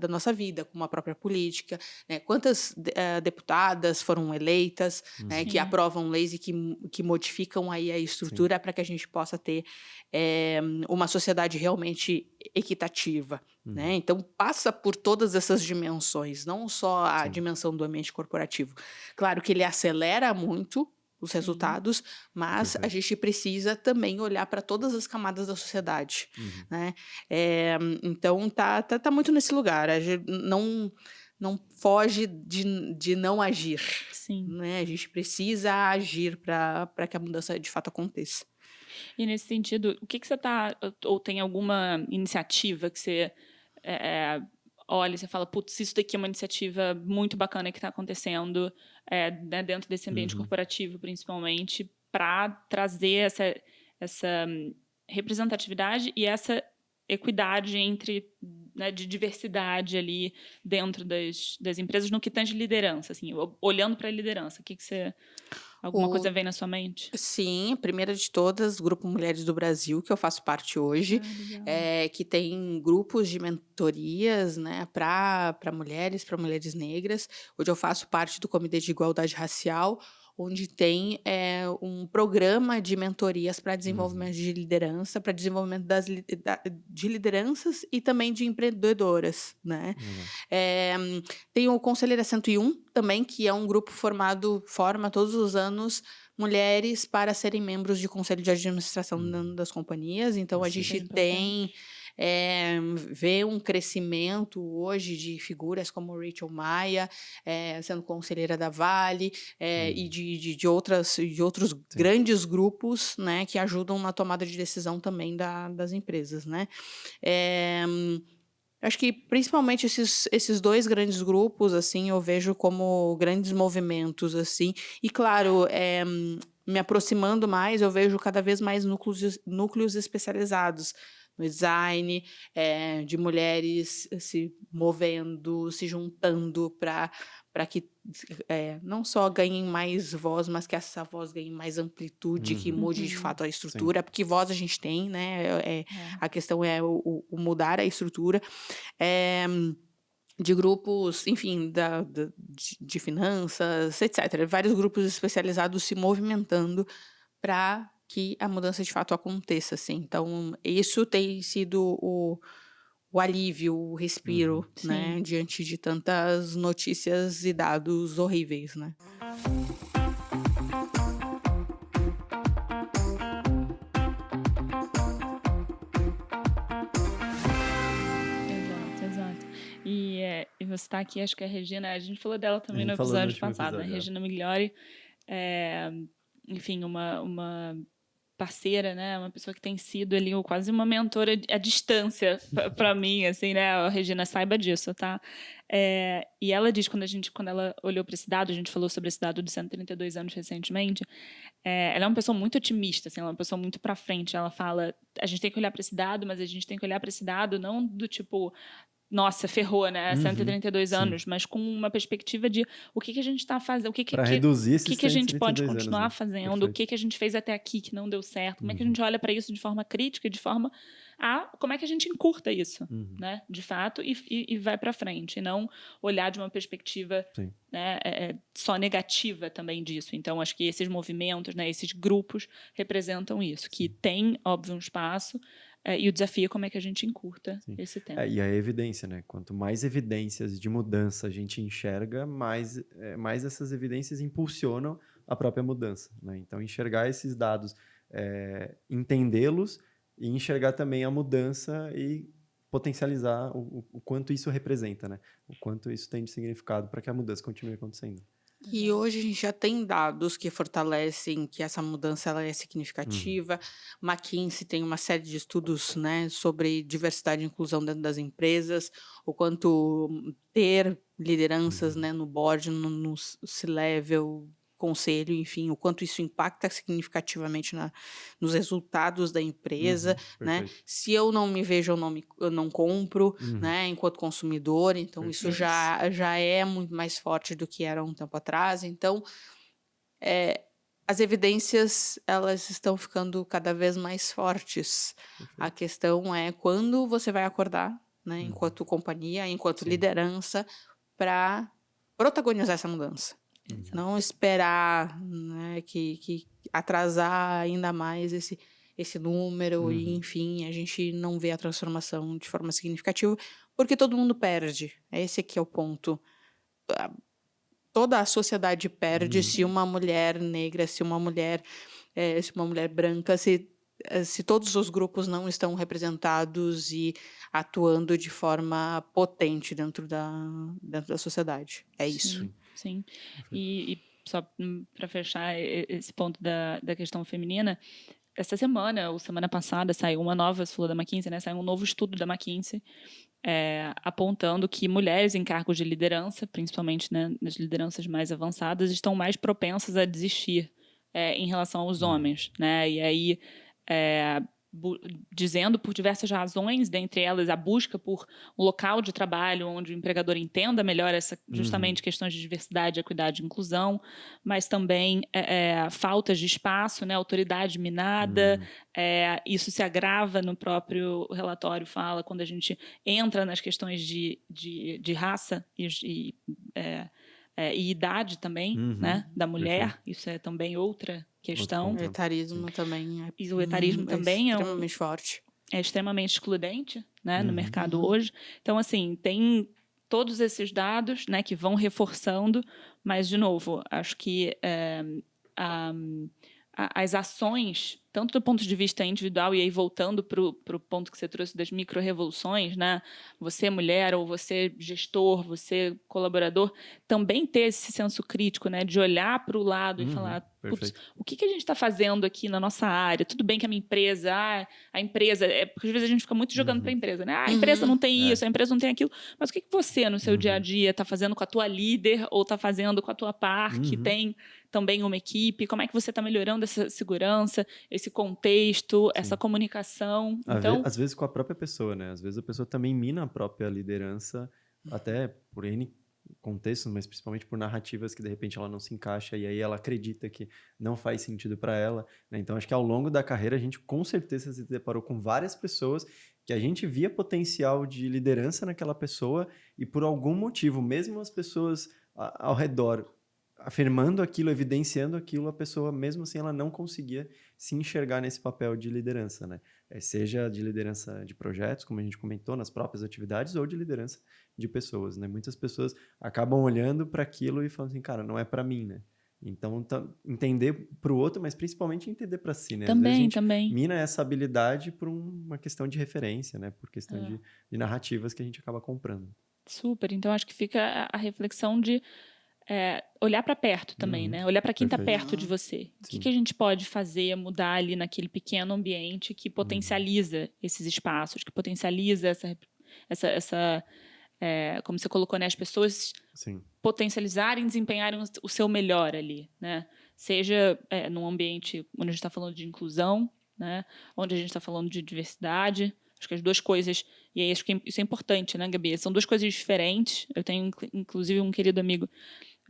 nossa vida, como a própria política, né? Quantas deputadas foram eleitas, né, que aprovam leis e que modificam aí a estrutura para que a gente possa ter uma sociedade realmente equitativa. Né? Então, passa por todas essas dimensões, não só a dimensão do ambiente corporativo. Claro que ele acelera muito os resultados, mas a gente precisa também olhar para todas as camadas da sociedade, né? Então, tá muito nesse lugar. A gente não foge de não agir. Né? A gente precisa agir para que a mudança de fato aconteça. E nesse sentido, o que você está... Ou tem alguma iniciativa que você... olha, você fala, putz, isso daqui é uma iniciativa muito bacana que está acontecendo né, dentro desse ambiente corporativo, principalmente, para trazer essa representatividade e essa equidade entre, né, de diversidade ali dentro das empresas no que tange liderança, assim, olhando para a liderança. O que você... Alguma coisa vem na sua mente? Sim, a primeira de todas, Grupo Mulheres do Brasil, que eu faço parte hoje, que tem grupos de mentorias, né, para mulheres negras. Hoje eu faço parte do Comitê de Igualdade Racial, onde tem um programa de mentorias para desenvolvimento de liderança, para desenvolvimento de lideranças e também de empreendedoras, né? Tem o Conselheira 101 também, que é um grupo forma todos os anos mulheres para serem membros de conselho de administração das companhias. Então, a gente vê um crescimento hoje de figuras como Rachel Maia, sendo conselheira da Vale, e de outros grandes grupos, né, que ajudam na tomada de decisão também das empresas, né? Acho que principalmente esses dois grandes grupos, assim, eu vejo como grandes movimentos, assim. E claro, me aproximando mais, eu vejo cada vez mais núcleos especializados no design, de mulheres se movendo, se juntando para que não só ganhem mais voz, mas que essa voz ganhe mais amplitude, que mude de fato a estrutura, porque voz a gente tem, né? A questão é o mudar a estrutura. De grupos, enfim, de finanças, etc. Vários grupos especializados se movimentando para que a mudança de fato aconteça, assim. Então, isso tem sido o alívio, o respiro, né, diante de tantas notícias e dados horríveis, né? Exato. E você está aqui, acho que a Regina, a gente falou dela também no episódio passado, né? Regina Migliori, enfim, uma parceira, né? Uma pessoa que tem sido ali quase uma mentora à distância para mim, assim, né? A Regina, saiba disso, tá? E ela diz, quando ela olhou para esse dado, a gente falou sobre esse dado de 132 anos recentemente, ela é uma pessoa muito otimista, assim, ela é uma pessoa muito para frente. Ela fala, a gente tem que olhar para esse dado, mas a gente tem que olhar para esse dado não do tipo, nossa, ferrou, né? 132 anos, mas com uma perspectiva de o que a gente está fazendo, o que a gente pode continuar fazendo, o que a gente fez até aqui que não deu certo, como é que a gente olha para isso de forma crítica, de forma como é que a gente encurta isso, né? De fato, e vai para frente, e não olhar de uma perspectiva, né, só negativa também disso. Então, acho que esses movimentos, né, esses grupos representam isso, que tem, óbvio, um espaço. E o desafio é como é que a gente encurta esse tempo. E a evidência, né? Quanto mais evidências de mudança a gente enxerga, mais essas evidências impulsionam a própria mudança, né? Então, enxergar esses dados, entendê-los e enxergar também a mudança e potencializar o quanto isso representa, né? O quanto isso tem de significado para que a mudança continue acontecendo. E hoje a gente já tem dados que fortalecem que essa mudança ela é significativa. McKinsey tem uma série de estudos, né, sobre diversidade e inclusão dentro das empresas, o quanto ter lideranças, né, no board, no C-level, conselho, enfim, o quanto isso impacta significativamente nos resultados da empresa, né? Se eu não me vejo, eu não compro, né? Enquanto consumidor, então isso já é muito mais forte do que era um tempo atrás. Então, as evidências, elas estão ficando cada vez mais fortes. A questão é quando você vai acordar, né? Enquanto companhia, enquanto liderança, para protagonizar essa mudança. Não esperar, né, que atrasar ainda mais esse número e, enfim, a gente não vê a transformação de forma significativa, porque todo mundo perde. Esse aqui é o ponto. Toda a sociedade perde se uma mulher negra, se uma mulher branca, se todos os grupos não estão representados e atuando de forma potente dentro da sociedade. É isso. Sim. E só para fechar esse ponto da questão feminina, essa semana, ou semana passada, saiu uma nova, você falou da McKinsey, né? Saiu um novo estudo da McKinsey apontando que mulheres em cargos de liderança, principalmente, né, nas lideranças mais avançadas, estão mais propensas a desistir em relação aos homens, né? E aí dizendo por diversas razões, dentre elas a busca por um local de trabalho onde o empregador entenda melhor justamente questões de diversidade, equidade e inclusão, mas também faltas de espaço, né, autoridade minada. Isso se agrava no próprio relatório, fala, quando a gente entra nas questões de raça e idade também, né, da mulher. Perfeito. Isso é também outra questão. O etarismo também o etarismo também extremamente forte. É extremamente excludente, né, no mercado hoje. Então, assim, tem todos esses dados, né, que vão reforçando, mas, de novo, acho que as ações, tanto do ponto de vista individual, e aí voltando para o ponto que você trouxe das micro-revoluções, né? Você mulher, ou você gestor, você colaborador, também ter esse senso crítico, né? De olhar para o lado e falar, o que a gente está fazendo aqui na nossa área? Tudo bem que a minha empresa, a empresa... porque às vezes a gente fica muito jogando para a empresa, né? A empresa não tem isso, a empresa não tem aquilo. Mas o que você, no seu dia a dia, está fazendo com a tua líder ou está fazendo com a tua par, que tem também uma equipe? Como é que você está melhorando essa segurança, esse contexto, essa comunicação? Então, às vezes com a própria pessoa, né? Às vezes a pessoa também mina a própria liderança, até por N contextos, mas principalmente por narrativas que de repente ela não se encaixa e aí ela acredita que não faz sentido para ela, né? Então acho que ao longo da carreira a gente com certeza se deparou com várias pessoas que a gente via potencial de liderança naquela pessoa e por algum motivo, mesmo as pessoas ao redor afirmando aquilo, evidenciando aquilo, a pessoa, mesmo assim, ela não conseguia se enxergar nesse papel de liderança, né? Seja de liderança de projetos, como a gente comentou, nas próprias atividades, ou de liderança de pessoas, né? Muitas pessoas acabam olhando para aquilo e falando assim, cara, não é para mim, né? Então, entender para o outro, mas principalmente entender para si, né? Também, às vezes a gente também. mina essa habilidade por uma questão de referência, né? Por questão de narrativas que a gente acaba comprando. Super. Então, acho que fica a reflexão de olhar para perto também, né? Olhar para quem está perto de você. Sim. O que a gente pode fazer, mudar ali naquele pequeno ambiente que potencializa esses espaços, que potencializa essa como você colocou, né? As pessoas potencializarem, desempenharem o seu melhor ali, né? Seja num ambiente onde a gente está falando de inclusão, né? Onde a gente está falando de diversidade. Acho que as duas coisas, e aí acho que isso é importante, né, Gabi? São duas coisas diferentes. Eu tenho, inclusive, um querido amigo,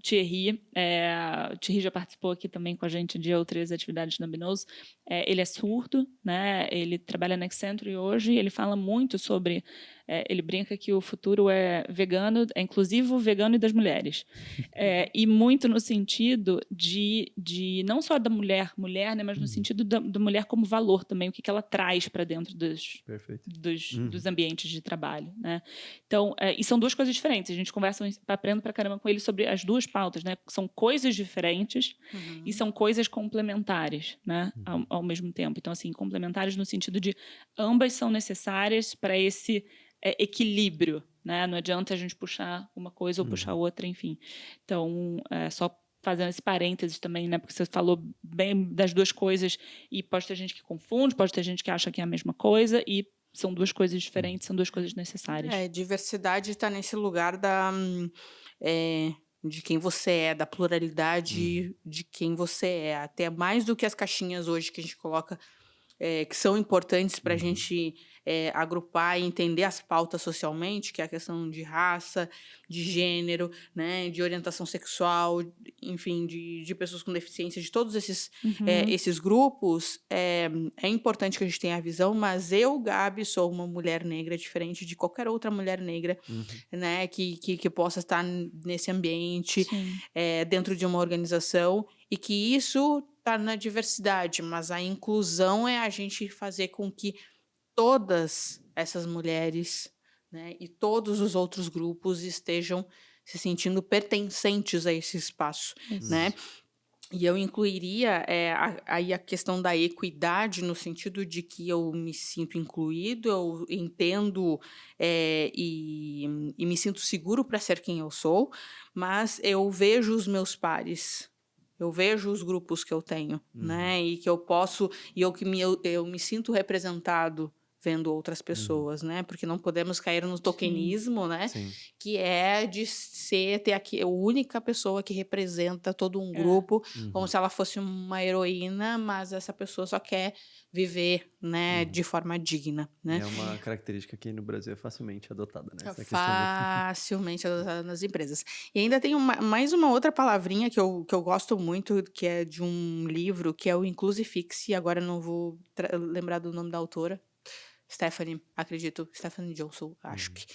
Thierry. O Thierry já participou aqui também com a gente de outras atividades na Binose. Ele é surdo, né? Ele trabalha na Accenture hoje, e ele fala muito sobre... ele brinca que o futuro é vegano, é inclusivo, vegano e das mulheres. E muito no sentido de não só da mulher, né, mas no sentido da mulher como valor também, o que ela traz para dentro dos ambientes de trabalho, né? Então, e são duas coisas diferentes. A gente conversa, aprendo pra caramba com ele sobre as duas pautas, né? São coisas diferentes e são coisas complementares, né? Ao mesmo tempo. Então, assim, complementares no sentido de ambas são necessárias para esse equilíbrio, né? Não adianta a gente puxar uma coisa ou puxar outra, enfim. Então, só fazendo esse parênteses também, né? Porque você falou bem das duas coisas e pode ter gente que confunde, pode ter gente que acha que é a mesma coisa e são duas coisas diferentes, são duas coisas necessárias. Diversidade está nesse lugar de quem você é, da pluralidade de quem você é. Até mais do que as caixinhas hoje que a gente coloca, que são importantes para a gente agrupar e entender as pautas socialmente, que é a questão de raça, de gênero, né, de orientação sexual, enfim, de pessoas com deficiência, de todos esses grupos. É importante que a gente tenha a visão, mas eu, Gabi, sou uma mulher negra diferente de qualquer outra mulher negra, né, que possa estar nesse ambiente, dentro de uma organização, e que isso está na diversidade, mas a inclusão é a gente fazer com que todas essas mulheres, né, e todos os outros grupos estejam se sentindo pertencentes a esse espaço, né? E eu incluiria aí a questão da equidade, no sentido de que eu me sinto incluído, eu entendo e me sinto seguro para ser quem eu sou, mas eu vejo os meus pares. Eu vejo os grupos que eu tenho, né? E que eu posso... E eu me sinto representado vendo outras pessoas, né? Porque não podemos cair no tokenismo, né? Sim. Que é de ter aqui a única pessoa que representa todo um grupo, como se ela fosse uma heroína, mas essa pessoa só quer viver, né, de forma digna, né? É uma característica que no Brasil é facilmente adotada, né? Essa Facilmente adotada nas empresas. E ainda tem mais uma outra palavrinha que eu gosto muito, que é de um livro, que é o Inclusifix, agora eu não vou lembrar do nome da autora, Stephanie Johnson, acho que.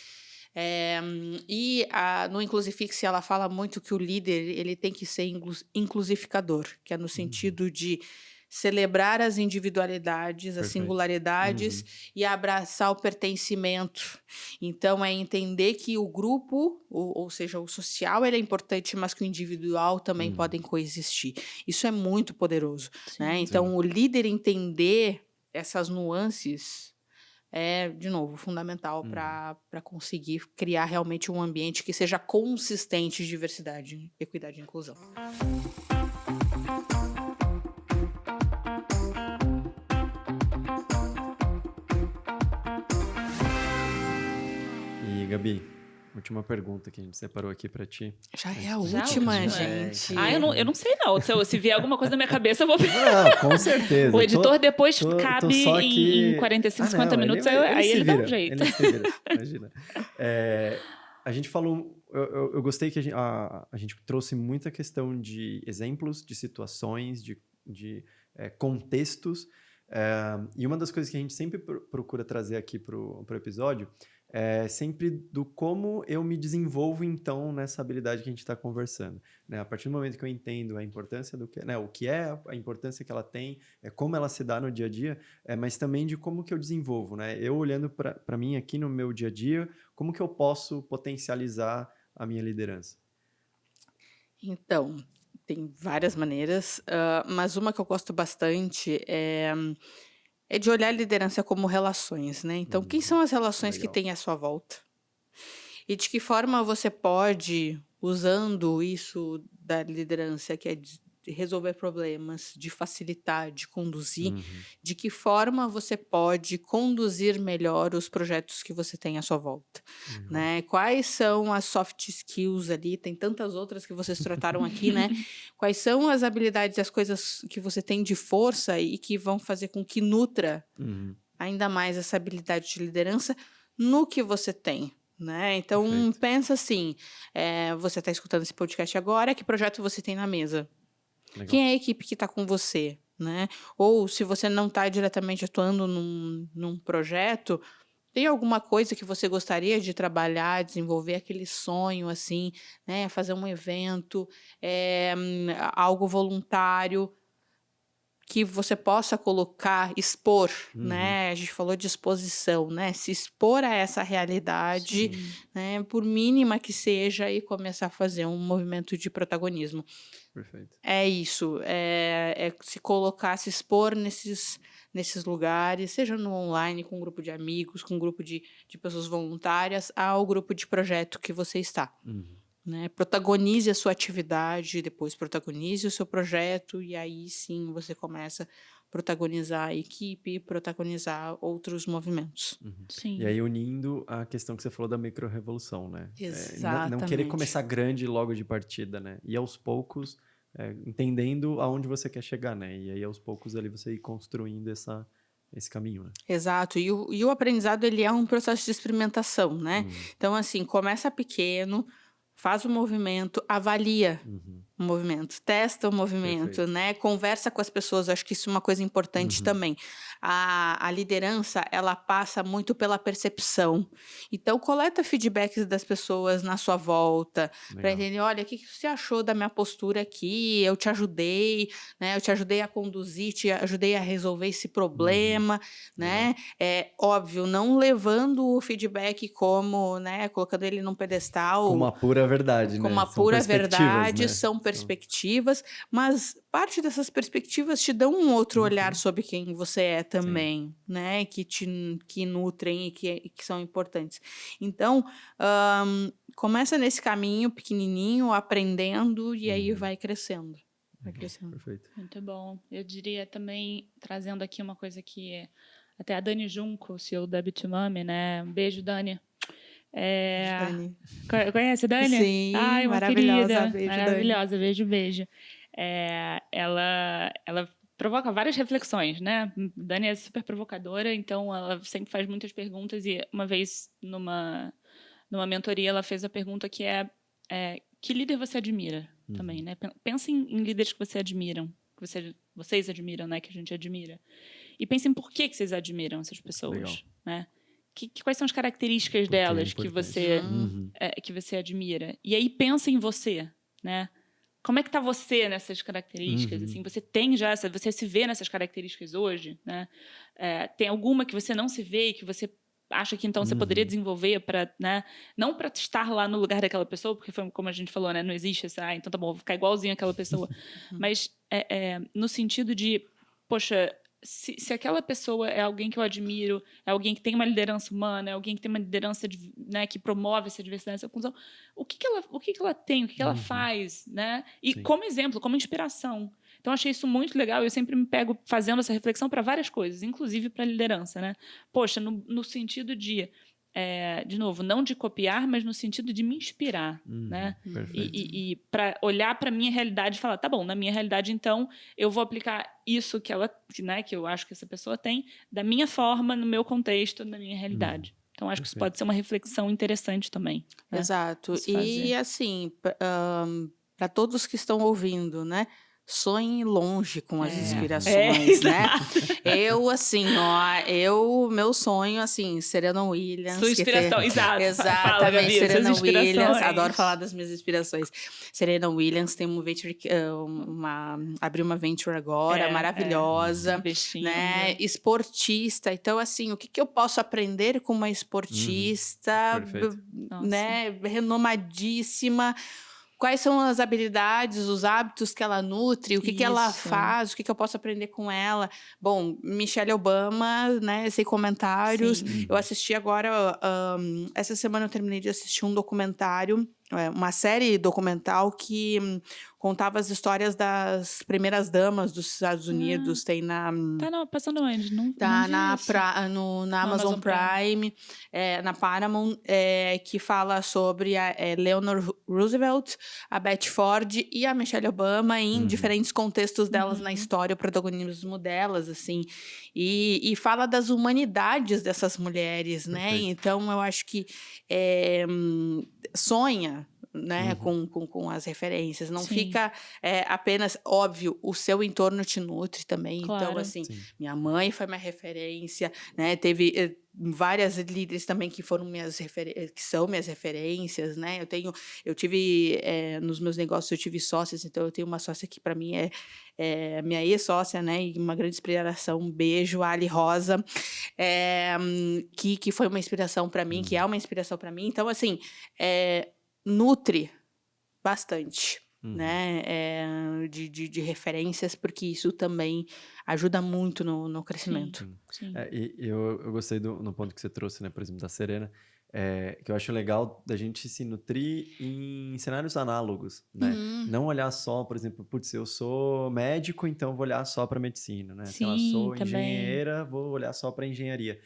No Inclusifix ela fala muito que o líder ele tem que ser inclusificador, que é no sentido de celebrar as individualidades, as singularidades e abraçar o pertencimento. Então, é entender que o grupo, ou seja, o social, ele é importante, mas que o individual também podem coexistir. Isso é muito poderoso, né? Então, o líder entender essas nuances é, de novo, fundamental para conseguir criar realmente um ambiente que seja consistente de diversidade, equidade e inclusão. E, Gabi, última pergunta que a gente separou aqui para ti. Já é a última, gente. Eu não sei não. Se vier alguma coisa na minha cabeça, eu vou... Não, com certeza. O editor depois cabe em 45, 50 minutos, aí ele dá um jeito. Ele se vira, imagina. A gente falou... Eu gostei que a gente trouxe muita questão de exemplos, de situações, de contextos. E uma das coisas que a gente sempre procura trazer aqui para o episódio é sempre do como eu me desenvolvo, então, nessa habilidade que a gente está conversando. Né? A partir do momento que eu entendo a importância do que, né? O que é a importância que ela tem, como ela se dá no dia a dia, mas também de como que eu desenvolvo. Né? Eu olhando para mim aqui no meu dia a dia, como que eu posso potencializar a minha liderança? Então, tem várias maneiras, mas uma que eu gosto bastante é de olhar a liderança como relações, né? Então, quem são as relações que tem à sua volta? E de que forma você pode, usando isso da liderança, que é de resolver problemas, de facilitar, de conduzir, de que forma você pode conduzir melhor os projetos que você tem à sua volta, né? Quais são as soft skills ali? Tem tantas outras que vocês trataram aqui, né? Quais são as habilidades, as coisas que você tem de força e que vão fazer com que nutra ainda mais essa habilidade de liderança no que você tem, né? Então, pensa assim, você está escutando esse podcast agora, que projeto você tem na mesa? Legal. Quem é a equipe que está com você, né? Ou se você não está diretamente atuando num projeto, tem alguma coisa que você gostaria de trabalhar, desenvolver aquele sonho, assim, né? Fazer um evento, algo voluntário que você possa colocar, expor, né? A gente falou de exposição, né? Se expor a essa realidade, né? Por mínima que seja, e começar a fazer um movimento de protagonismo. Perfeito. É isso, se colocar, se expor nesses lugares, seja no online, com um grupo de amigos, com um grupo de pessoas voluntárias, ao grupo de projeto que você está. Né? Protagonize a sua atividade, depois protagonize o seu projeto, e aí sim você começa a protagonizar a equipe, protagonizar outros movimentos. Sim. E aí unindo a questão que você falou da micro-revolução, né? Exatamente. Não querer começar grande logo de partida, né? E aos poucos, entendendo aonde você quer chegar, né? E aí aos poucos ali você ir construindo esse caminho, né? Exato, e o aprendizado ele é um processo de experimentação, né? Então assim, começa pequeno, faz o movimento, avalia o movimento, testa o movimento, né? Conversa com as pessoas, acho que isso é uma coisa importante também. A liderança, ela passa muito pela percepção. Então, coleta feedbacks das pessoas na sua volta, para entender, olha, o que você achou da minha postura aqui? Eu te ajudei, né? Eu te ajudei a conduzir, te ajudei a resolver esse problema, né? É óbvio, não levando o feedback como, né? Colocando ele num pedestal. Como uma pura verdade, né? Como uma pura verdade, são perspectivas, mas parte dessas perspectivas te dão um outro olhar sobre quem você é também, né? Que nutrem e que são importantes. Então, começa nesse caminho pequenininho, aprendendo, e aí vai crescendo. Perfeito. Muito bom. Eu diria também, trazendo aqui uma coisa que até a Dani Junco, CEO da Bitumami, né? Um beijo, Dani. Dani. Conhece a Dani? Sim, Ai, uma maravilhosa. querida. Beijo, Maravilhosa, beijo. Ela provoca várias reflexões, né? Dani é super provocadora, então ela sempre faz muitas perguntas e uma vez numa mentoria ela fez a pergunta que que líder você admira também, né? Pensa em líderes que você admiram, que vocês admiram, né? Que a gente admira. E pensem por que vocês admiram essas pessoas, Legal. né? Quais são as características delas que você admira? E aí pensa em você, né? Como é que está você nessas características? Assim, você se vê nessas características hoje, né? Tem alguma que você não se vê e que você acha que então você poderia desenvolver para, né? Não para estar lá no lugar daquela pessoa, porque foi como a gente falou, né? Não existe essa, então tá bom, vou ficar igualzinho àquela pessoa. Mas no sentido de, poxa, se aquela pessoa é alguém que eu admiro, é alguém que tem uma liderança humana, é alguém que tem uma liderança né, que promove essa diversidade, essa inclusão, o que ela tem, o que ela faz, né? E como exemplo, como inspiração. Então, achei isso muito legal. Eu sempre me pego fazendo essa reflexão para várias coisas, inclusive para a liderança, né? Poxa, no sentido de novo, não de copiar, mas no sentido de me inspirar, né? E para olhar para a minha realidade e falar, tá bom, na minha realidade, então, eu vou aplicar isso que eu acho que essa pessoa tem, da minha forma, no meu contexto, na minha realidade. Então, acho que isso pode ser uma reflexão interessante também. Né? Exato. E, assim, para todos que estão ouvindo, né? Sonhe longe com as inspirações, né? Eu, assim, meu sonho, assim, Serena Williams. Sua inspiração, exatamente. Fala, Gabi, Serena Williams, adoro falar das minhas inspirações. Serena Williams tem abriu uma venture agora, maravilhosa, né? Esportista. Então, assim, o que eu posso aprender com uma esportista, né? Renomadíssima? Quais são as habilidades, os hábitos que ela nutre, o que ela faz, o que eu posso aprender com ela. Bom, Michelle Obama, né, sem comentários. Eu assisti agora, essa semana eu terminei de assistir um documentário, uma série documental que contava as histórias das primeiras damas dos Estados Unidos. Tem passando onde? Não na Amazon Prime, na Paramount, que fala sobre a Eleanor Roosevelt, a Betty Ford e a Michelle Obama em diferentes contextos delas na história, o protagonismo delas, assim. E fala das humanidades dessas mulheres, né? Então, eu acho que sonha, né, com as referências. Não fica apenas, óbvio, o seu entorno te nutre também. Claro. Então, assim, minha mãe foi minha referência, né? Teve várias líderes também que foram que são minhas referências, né? Eu tive, nos meus negócios, eu tive sócias, então eu tenho uma sócia que para mim é minha ex-sócia, né? E uma grande inspiração. Um beijo, Ali Rosa, que foi uma inspiração para mim, que é uma inspiração para mim. Então, assim, nutre bastante, né? De referências, porque isso também ajuda muito no crescimento. Sim. E eu gostei no ponto que você trouxe, né? Por exemplo, da Serena, que eu acho legal da gente se nutrir em cenários análogos, né? Não olhar só, por exemplo, putz, eu sou médico, então vou olhar só para medicina, né? Se eu sou engenheira, vou olhar só para engenharia.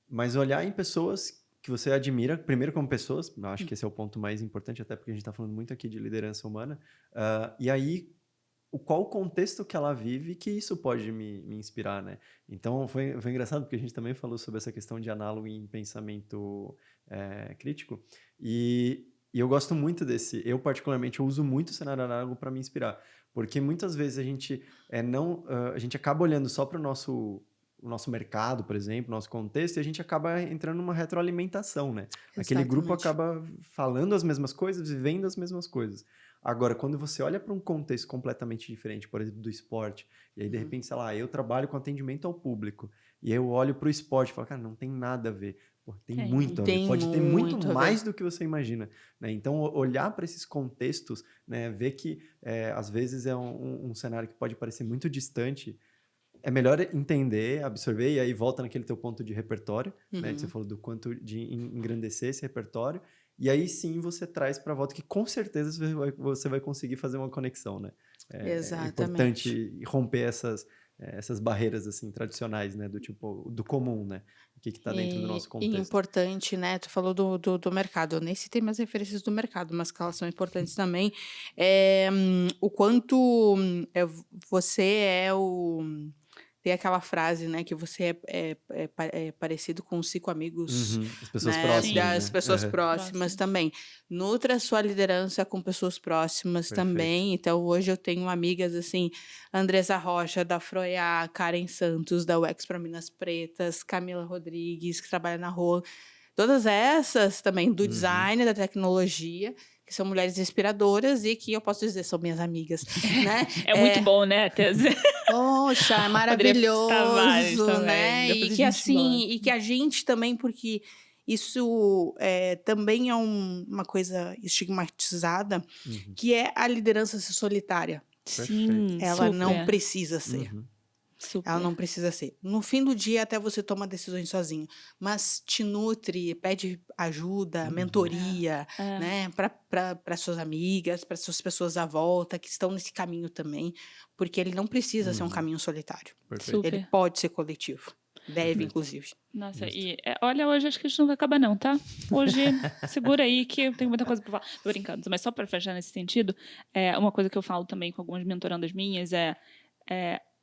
Mas olhar em pessoas que você admira, primeiro como pessoas, eu acho que esse é o ponto mais importante, até porque a gente está falando muito aqui de liderança humana, e aí qual o contexto que ela vive que isso pode me inspirar, né? Então, foi engraçado, porque a gente também falou sobre essa questão de análogo em pensamento crítico, e eu gosto muito eu particularmente, eu uso muito o cenário análogo para me inspirar, porque muitas vezes a gente acaba olhando só para o nosso mercado, por exemplo, nosso contexto, e a gente acaba entrando numa retroalimentação, né? Exatamente. Aquele grupo acaba falando as mesmas coisas, vivendo as mesmas coisas. Agora, quando você olha para um contexto completamente diferente, por exemplo, do esporte, e aí, de repente, sei lá, eu trabalho com atendimento ao público, e eu olho para o esporte e falo, cara, não tem nada a ver. Pô, tem muito a ver. Pode ter muito mais do que você imagina, né? Então, olhar para esses contextos, né, ver que, às vezes, é um cenário que pode parecer muito distante. É melhor entender, absorver, e aí volta naquele teu ponto de repertório, né? Que você falou do quanto de engrandecer esse repertório. E aí sim você traz para a volta que com certeza você vai conseguir fazer uma conexão, né? Exatamente. É importante romper essas essas barreiras, assim, tradicionais, né? Do tipo, do comum, né? O que está dentro do nosso contexto. E importante, né? Tu falou do mercado. Eu nem citei mais referências do mercado, mas que elas são importantes também. O quanto você é o... Tem aquela frase, né? Que você é parecido com os 5 amigos, As pessoas né? próximas, Das né? pessoas próximas também. Nutra a sua liderança com pessoas próximas também. Então, hoje eu tenho amigas, assim, Andresa Rocha, da Froiá, Karen Santos, da UX para Minas Pretas, Camila Rodrigues, que trabalha na Rua. Todas essas também, do design, da tecnologia, que são mulheres inspiradoras e que eu posso dizer são minhas amigas, né? É muito bom, né, Tese? Poxa, é maravilhoso, né? Depois E que assim, e que a gente também, porque isso também é uma coisa estigmatizada, que é a liderança ser solitária. Sim, Ela não precisa ser. Super. Ela não precisa ser. No fim do dia, até você toma decisões sozinho. Mas te nutre, pede ajuda, mentoria, né? Para suas amigas, para suas pessoas à volta, que estão nesse caminho também. Porque ele não precisa ser um caminho solitário. Super. Ele pode ser coletivo. Deve, inclusive. Nossa, e olha, hoje acho que a gente não vai acabar não, tá? Hoje, segura aí que eu tenho muita coisa pra falar. Tô brincando, mas só para fechar nesse sentido, uma coisa que eu falo também com algumas mentorandas minhas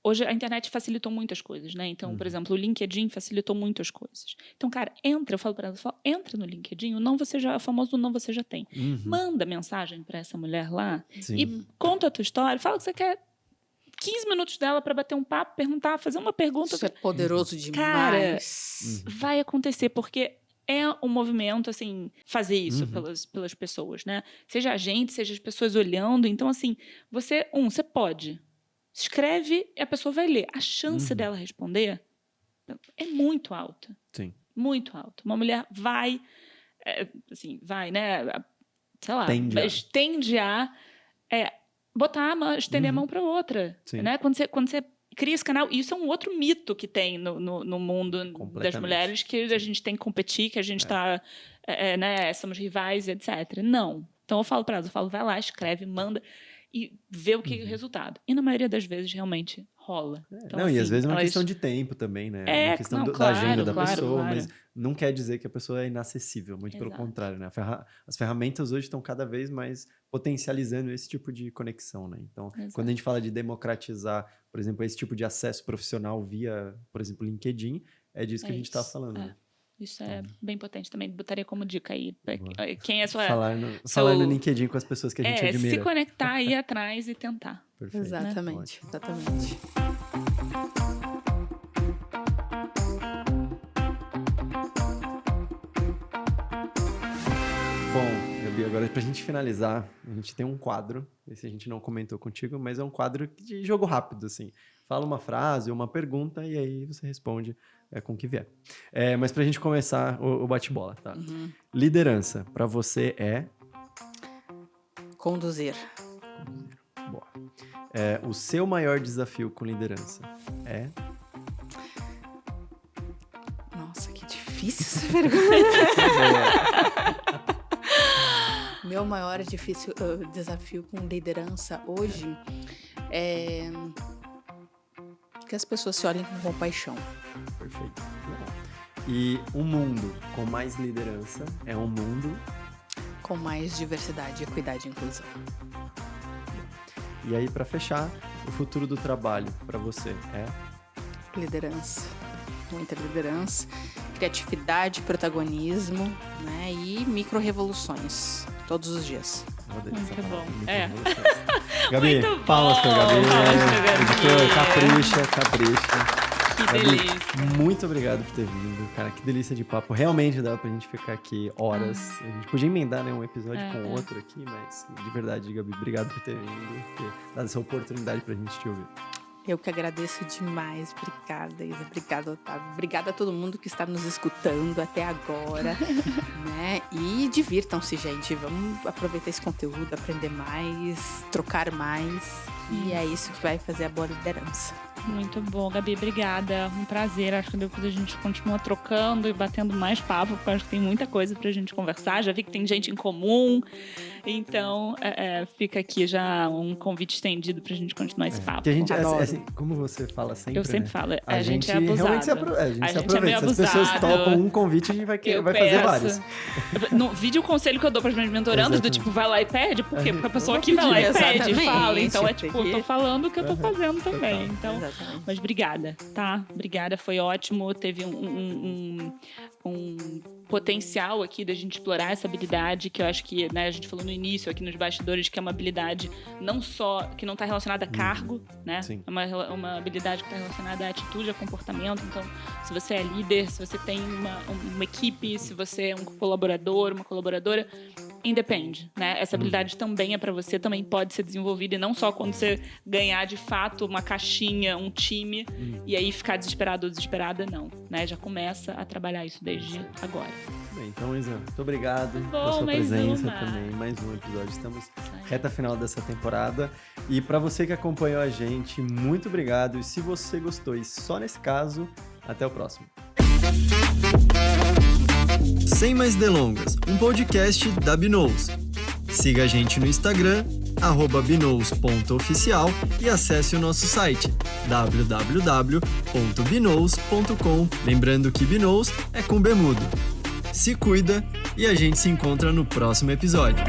hoje a internet facilitou muitas coisas, né? Então, por exemplo, o LinkedIn facilitou muitas coisas. Então, cara, eu falo para ela, entra no LinkedIn, o famoso não você já tem. Manda mensagem para essa mulher lá e conta a tua história, fala que você quer 15 minutos dela para bater um papo, perguntar, fazer uma pergunta. Isso é poderoso demais. Cara, vai acontecer, porque é um movimento, assim, fazer isso pelas pessoas, né? Seja a gente, seja as pessoas olhando. Então, assim, você pode. Escreve e a pessoa vai ler. A chance dela responder é muito alta. Sim. Muito alta. Uma mulher vai, né? Sei lá, tende a estender a mão para outra. Né? Quando você cria esse canal, isso é um outro mito que tem no mundo das mulheres, que a gente tem que competir, que a gente está, né? Somos rivais, etc. Não. Então eu falo para elas, vai lá, escreve, manda e vê o que é o resultado. E na maioria das vezes realmente rola. Então, não, assim, e às vezes é uma questão de tempo também, né? É uma questão da agenda da pessoa, mas não quer dizer que a pessoa é inacessível, muito pelo contrário, né? As ferramentas hoje estão cada vez mais potencializando esse tipo de conexão, né? Então, quando a gente fala de democratizar, por exemplo, esse tipo de acesso profissional via, por exemplo, LinkedIn, é disso que a gente está falando. Né? Isso é bem potente também. Botaria como dica aí. Quem é sua... Falar no LinkedIn com as pessoas que a gente admira. Se conectar, ir atrás e tentar. Perfeito. Exatamente. Né? Exatamente. Bom, Gabi, agora pra gente finalizar, a gente tem um quadro, esse a gente não comentou contigo, mas é um quadro de jogo rápido, assim. Fala uma frase ou uma pergunta e aí você responde com o que vier. Mas pra gente começar o bate-bola, tá? Liderança, pra você é? Conduzir. Boa. O seu maior desafio com liderança é? Nossa, que difícil essa pergunta. Meu maior desafio com liderança hoje é que as pessoas se olhem com compaixão. Perfeito. E um mundo com mais liderança é um mundo com mais diversidade, equidade e inclusão. E aí, para fechar, o futuro do trabalho para você é? Liderança. Muita liderança, criatividade, protagonismo, né? E micro-revoluções todos os dias. Muito bom. Gabi, palmas para Gabi. Capricha. Que Gabi, delícia. Muito obrigado por ter vindo, cara. Que delícia de papo. Realmente dá pra gente ficar aqui horas. A gente podia emendar, né, um episódio com outro aqui, mas de verdade, Gabi, obrigado por ter vindo, ter dado essa oportunidade pra gente te ouvir. Eu que agradeço demais. Obrigada, Isa. Obrigada, Otávio. Obrigada a todo mundo que está nos escutando até agora. né? E divirtam-se, gente. Vamos aproveitar esse conteúdo, aprender mais, trocar mais. E é isso que vai fazer a boa liderança. Muito bom, Gabi, obrigada. Um prazer. Acho que depois a gente continua trocando e batendo mais papo, porque acho que tem muita coisa pra gente conversar. Já vi que tem gente em comum. Então, fica aqui já um convite estendido pra gente continuar esse papo. Que a gente, assim, como você fala sempre, eu sempre falo, a gente é abusado. Realmente se aproveita. A gente é meio Se abusado. as pessoas topam um convite, a gente vai fazer vários. No vídeo, o conselho que eu dou para os meus mentorandos, do tipo, vai lá e pede. Por quê? Porque a pessoa aqui vai lá e pede e fala. Então é tipo, eu tô falando o que eu tô fazendo também. Então, mas obrigada, tá? Obrigada, foi ótimo. Teve um potencial aqui da gente explorar essa habilidade, que eu acho que, né, a gente falou no início aqui nos bastidores, que é uma habilidade não só, que não está relacionada a cargo, né? Sim. É uma habilidade que está relacionada à atitude, a comportamento. Então, se você é líder, se você tem uma equipe, se você é um colaborador, uma colaboradora, independe, né? Essa habilidade também é para você, também pode ser desenvolvida, e não só quando você ganhar de fato uma caixinha, um time, e aí ficar desesperado ou desesperada, não, né? Já começa a trabalhar isso desde agora. Bem, então, Isa, muito obrigado pela sua presença também. Mais um episódio. Estamos reta final dessa temporada. E para você que acompanhou a gente, muito obrigado. E se você gostou, e só nesse caso, até o próximo. Sem mais delongas, um podcast da Binous. Siga a gente no Instagram, @binous.oficial, e acesse o nosso site, www.binous.com. Lembrando que Binous é com B mudo. Se cuida e a gente se encontra no próximo episódio.